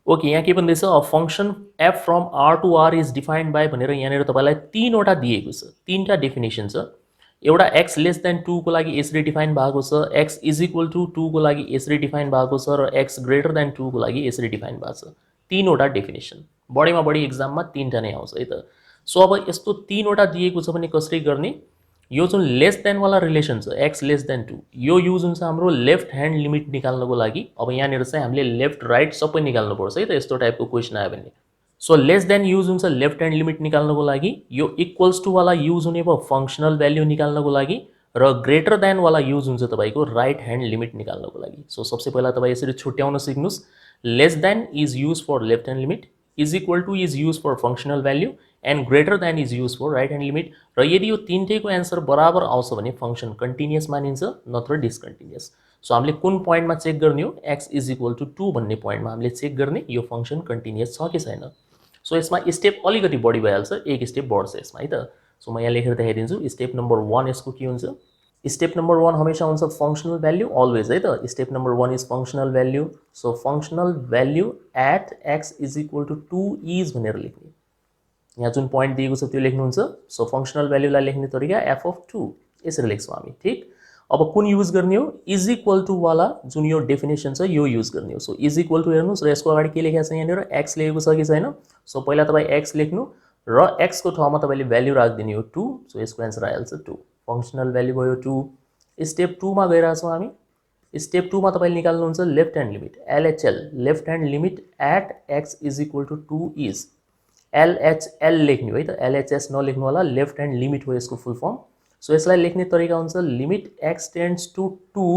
ओके, यहाँ के भन्दैछ, a function f from r to r is defined by भनेर यहाँनिर तपाईलाई 3 वटा दिएको छ, 3टा डेफिनेसन छ। एउटा x लेस देन 2 को लागि यसरी डिफाइन भएको छ, x इज इक्वल टु 2 को लागि यसरी डिफाइन भएको छ, र x ग्रेटर देन 2 को लागि यसरी डिफाइन भएको छ। 3 वटा डेफिनेसन, बढीमा बढी एक्जाममा 3टा नै आउँछ है त। सो अब यस्तो 3 वटा दिएको छ भने कसरी गर्ने, यो जुन लेस देन वाला रिलेसन छ एक्स लेस देन 2 यो युज हुन्छ हाम्रो लेफ्ट ह्यान्ड लिमिट निकाल्नको लागि। अब यहाँनिर चाहिँ हामीले लेफ्ट राइट सबै निकाल्नुपर्छ है त यस्तो टाइपको क्वेसन आयो भने। सो लेस देन युज हुन्छ लेफ्ट ह्यान्ड लिमिट निकाल्नको लागि, यो इक्वल्स टु वाला युज हुने भयो फङ्सनल भ्याल्यु निकाल्नको लागि, र ग्रेटर देन वाला युज हुन्छ तपाईँको राइट ह्यान्ड लिमिट निकाल्नको लागि। सो सबसे पहिला तपाईँ यसरी छुट्याउन सिक्नुहोस्। Less than is use for left hand limit, is equal to is use for functional value, and greater than is use for right hand limit. र यदि यो तिनटैको एन्सर बराबर आउँछ भने फङ्सन कन्टिन्युअस मानिन्छ, नत्र डिसकन्टिन्युअस। सो हामीले कुन पोइन्टमा चेक गर्ने हो, एक्स इज इक्वल टु 2 भन्ने पोइन्टमा हामीले चेक गर्ने यो फङ्सन कन्टिन्युअस छ कि छैन। सो यसमा स्टेप अलिकति बढी भइहाल्छ, एक स्टेप बढ्छ यसमा है त। सो म यहाँ लेखेर देखाइदिन्छु। स्टेप नम्बर 1 यसको के हुन्छ, स्टेप नम्बर 1 हमेशा हुन्छ फङ्सनल भ्याल्यु अलवेज है त। Step number 1 is functional value. So functional value at x is equal to 2 is भनेर लेख्ने। यहाँ जुन पोइन्ट दिएको छ त्यो लेख्नुहुन्छ। सो फङ्सनल भ्याल्युलाई लेख्ने तरिका एफ अफ 2 यसरी लेख्छौँ हामी, ठिक। अब कुन युज गर्ने हो, इज इक्वल टु वाला जुन यो डेफिनेसन छ यो युज गर्ने हो। सो इज इक्वल टु हेर्नुहोस्, र यसको अगाडि के लेखेको छ यहाँनिर एक्स लेखेको छ कि छैन। सो पहिला तपाईँ एक्स लेख्नु र एक्सको ठाउँमा तपाईँले भ्याल्यु राखिदिने हो 2। सो यसको एन्सर आइहाल्छ 2। फङ्सनल भ्याल्यु भयो 2। स्टेप 2 मा गइरहेछौँ हामी। स्टेप 2 मा तपाईँले निकाल्नुहुन्छ left hand limit LHL, left hand limit at x is equal to 2 is. LHL लेख्ने हो है त, एलएचएस नलेख्नु होला, लेफ्ट ह्यान्ड लिमिट हो यसको फुल फर्म। सो यसलाई लेख्ने तरिका हुन्छ लिमिट एक्स टेन्ड्स टु 2,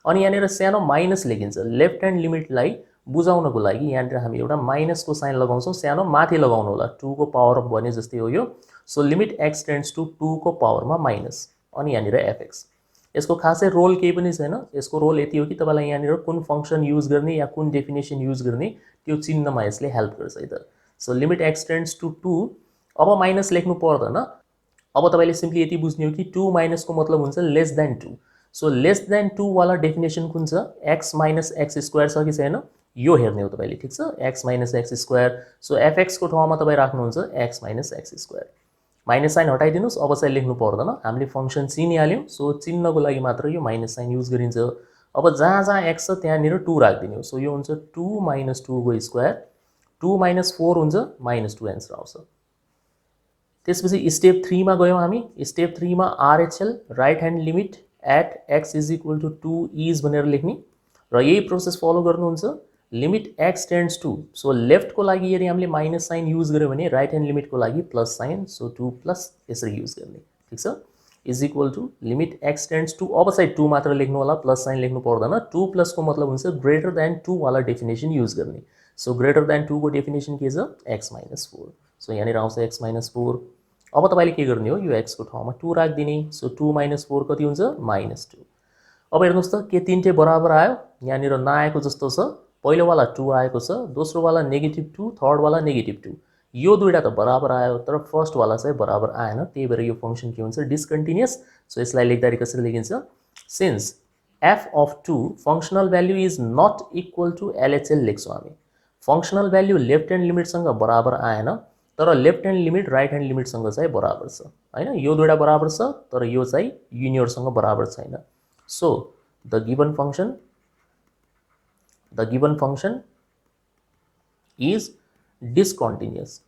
अनि यहाँनिर सानो माइनस लेखिन्छ। लेफ्ट ह्यान्ड लिमिटलाई बुझाउनको लागि यहाँनिर हामी एउटा माइनसको साइन लगाउँछौँ, सानो माथि लगाउनु होला, 2 को पावर भने जस्तै हो यो। So limit x tends to 2 को पावरमा माइनस, अनि यहाँनिर एफएक्स। यसको खासै रोल केही पनि छैन। यसको रोल यति हो कि तपाईँलाई यहाँनिर कुन फङ्सन युज गर्ने या कुन डेफिनेसन युज गर्ने त्यो चिन्नमा यसले हेल्प गर्छ है त। So limit x tends to 2, अब माइनस लेख्नु पर्दैन। अब तपाईँले सिम्पली यति बुझ्ने हो कि 2 माइनसको मतलब हुन्छ less than 2। So less than 2 वाला डेफिनेसन कुन छ, एक्स माइनस एक्स स्क्वायर छ कि छैन यो हेर्ने हो तपाईँले, ठिक छ। X minus x square. So एफएक्सको ठाउँमा तपाईँ राख्नुहुन्छ x minus x square. Minus sign हटाइदिनुहोस्, अब चाहिँ लेख्नु पर्दैन, हामीले फङ्सन चिनिहाल्यौँ। सो चिन्नको लागि मात्र यो माइनस साइन युज गरिन्छ। अब जहाँ जहाँ एक्स छ त्यहाँनिर 2 राखिदिने हो। सो यो हुन्छ 2 माइनस 2 को स्क्वायर, 2 माइनस 4 हुन्छ -2 एन्सर आउँछ। त्यसपछि स्टेप 3 मा गयौँ हामी। स्टेप 3 मा RHL right hand limit at x is equal to 2 is भनेर लेख्ने, र यही प्रोसेस फलो गर्नुहुन्छ। Limit x tends to, so लेफ्टको लागि यदि हामीले माइनस साइन युज गऱ्यो भने राइट ह्यान्ड लिमिटको लागि प्लस साइन, सो 2 प्लस यसरी युज गर्ने, ठिक छ। Is equal to limit x tends to, अब चाहिँ 2 मात्र लेख्नु होला, प्लस साइन लेख्नु पर्दैन। 2 प्लसको मतलब हुन्छ ग्रेटर देन 2 वाला डेफिनेसन युज गर्ने। सो ग्रेटर देन 2 को डेफिनेसन के छ, एक्स माइनस 4। सो यहाँनिर आउँछ एक्स माइनस 4। अब तपाईँले के गर्ने हो, यो एक्सको ठाउँमा 2 राखिदिने। सो 2 माइनस 4 कति हुन्छ, -2। अब हेर्नुहोस् त के तिनटै बराबर आयो, यहाँनिर नआएको जस्तो छ। पहिलोवाला 2 आएको छ, दोस्रोवाला -2, थर्डवाला -2। यो दुईटा त बराबर आयो, तर फर्स्टवाला चाहिँ बराबर आएन, त्यही भएर यो फङ्सन के हुन्छ, डिसकन्टिन्युअस। सो यसलाई लेख्दाखेरि कसरी लेखिन्छ, since f of 2 functional value is not equal to LHL लेख्छौँ हामी। फङ्सनल भ्याल्यु लेफ्ट ह्यान्ड लिमिटसँग बराबर आएन, तर left hand limit right hand लिमिटसँग चाहिँ बराबर छ हैन। यो दुईटा बराबर छ, तर यो चाहिँ युनियरसँग बराबर छैन। So the given function is discontinuous.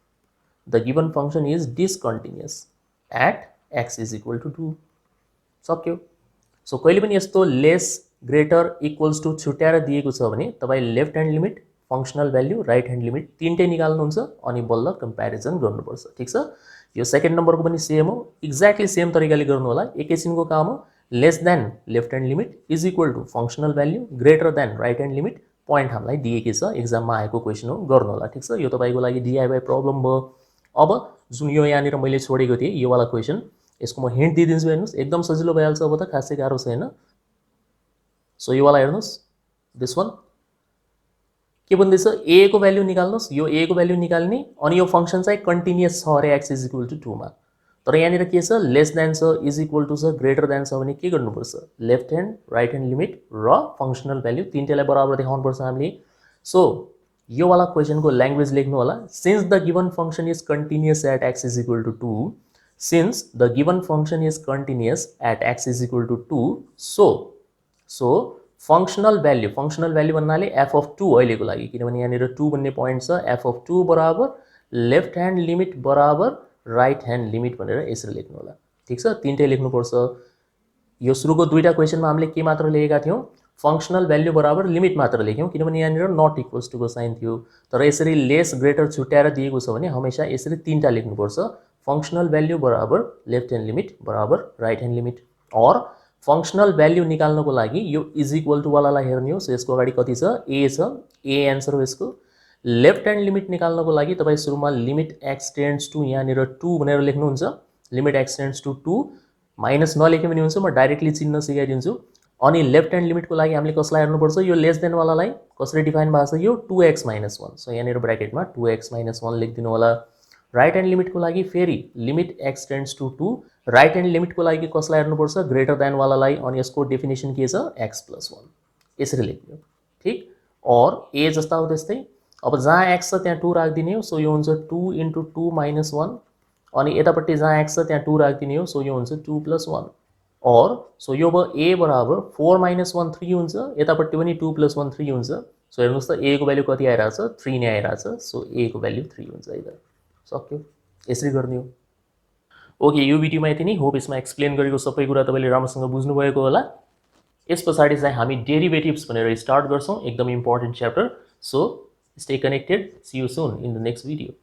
The given function is discontinuous at x is equal to 2. सक्यो। सो कहिले पनि यस्तो लेस ग्रेटर इक्वल्स टु छुट्याएर दिएको छ भने तपाईँ left hand limit functional value right hand limit तिनटै निकाल्नुहुन्छ, अनि बल्ल कम्पेरिजन गर्नुपर्छ, ठिक छ। यो सेकेन्ड नम्बरको पनि सेम हो, एक्ज्याक्टली सेम तरिकाले गर्नु होला, एकैछिनको काम हो। Less than left hand limit is equal to functional value greater than right hand limit, point हामीलाई दिएकै छ, एक्जाममा आएको क्वेसन हो, गर्नु होला, ठिक छ। यो तपाईँको लागि डिआइवाई प्रब्लम भयो। अब जुन यो यहाँनिर मैले छोडेको थिएँ यो वाला क्वेसन, यसको म हिन्ट दिइदिन्छु, हेर्नुहोस् एकदम सजिलो भइहाल्छ, अब त खासै गाह्रो छैन। सो यो वाला हेर्नुहोस्, दिस वान के भन्दैछ, ए को भ्याल्यु निकाल्नुहोस्। यो ए को भ्याल्यु निकाल्ने, अनि यो फङ्सन चाहिँ कन्टिन्युअस छ अरे एक्स इज इक्वल टु 2 मा, तर यहाँनिर के छ, लेस देन छ, इज इक्वल टु छ, ग्रेटर देन छ भने के गर्नुपर्छ, left hand right hand limit र फङ्सनल भ्याल्यु तिनटैलाई बराबर देखाउनुपर्छ हामीले। सो यो वाला क्वेसनको ल्याङ्ग्वेज लेख्नु होला, since the given function is continuous at x is equal to 2, since the given function is continuous at x is equal to 2, so functional value भन्नाले f of 2 अहिलेको लागि, किनभने यहाँनिर 2 भन्ने पोइन्ट छ, एफ अफ 2 बराबर लेफ्ट ह्यान्ड लिमिट बराबर right hand limit भनेर यसरी लेख्नु होला। ठीक छ, तीनटै लेख्नुपर्छ। यो सुरुको दुईटा क्वेसनमा हामीले के मात्र लेखेका थियौँ, फङ्सनल भ्याल्यु बराबर लिमिट मात्र लेख्यौँ, किनभने यहाँनिर नट इक्वल्स टुको साइन थियो। तर यसरी लेस ग्रेटर छुट्याएर दिएको छ भने हमेसा यसरी तीनटा लेख्नुपर्छ, फङ्सनल भ्याल्यु बराबर लेफ्ट ह्यान्ड लिमिट बराबर राइट ह्यान्ड लिमिट। और फङ्सनल भ्याल्यु निकाल्नको लागि यो इज इक्वल टु वालालाई हेर्ने हो। सो यसको अगाडि कति छ, ए छ, ए एन्सर हो यसको। लेफ्ट ह्यान्ड लिमिट निकाल्नको लागि तपाईँ सुरुमा लिमिट एक्स टेन्ड्स टु यहाँनिर 2 भनेर लेख्नुहुन्छ, limit x tends to 2, minus नलेखे पनि हुन्छ, म डाइरेक्टली चिन्ह सिकाइदिन्छु। अनि लेफ्ट ह्यान्ड लिमिटको लागि हामीले कसलाई हेर्नुपर्छ, यो लेस देन वालालाई कसरी डिफाइन भएको छ, यो 2x - 1। सो यहाँनिर ब्र्याकेटमा 2x - 1 लेखिदिनु होला। राइट ह्यान्ड लिमिटको लागि फेरि limit x tends to 2, right hand लिमिटको लागि कसलाई हेर्नुपर्छ, ग्रेटर देन वालालाई। अनि यसको डेफिनेसन के छ, x + 1, यसरी लेख्दियो, ठिक। और ए जस्ता हो त्यस्तै। अब जहाँ x छ त्यहाँ 2 राखिदिने हो। सो यो हुन्छ 2 × 2 - 1। अनि यतापट्टि जहाँ x छ त्यहाँ 2 राखिदिने हो। सो यो हुन्छ 2 + 1। और सो यो भयो ए बराबर 4 - 1 3 हुन्छ, यतापट्टि पनि 2 + 1 3 हुन्छ। सो हेर्नुहोस् त ए को भ्याल्यु कति आइरहेछ, 3 नै आइरहेछ। सो ए को भ्याल्यु 3 हुन्छ इधर। सक्यो, यसरी गर्ने हो। ओके, यो भिडियोमा यति नै। होप यसमा एक्सप्लेन गरेको सबै कुरा तपाईँले राम्रोसँग बुझ्नुभएको होला। यस पछाडि चाहिँ हामी डेरिभेटिभ्स भनेर स्टार्ट गर्छौँ, एकदम important chapter. So stay connected, see you soon in the next video.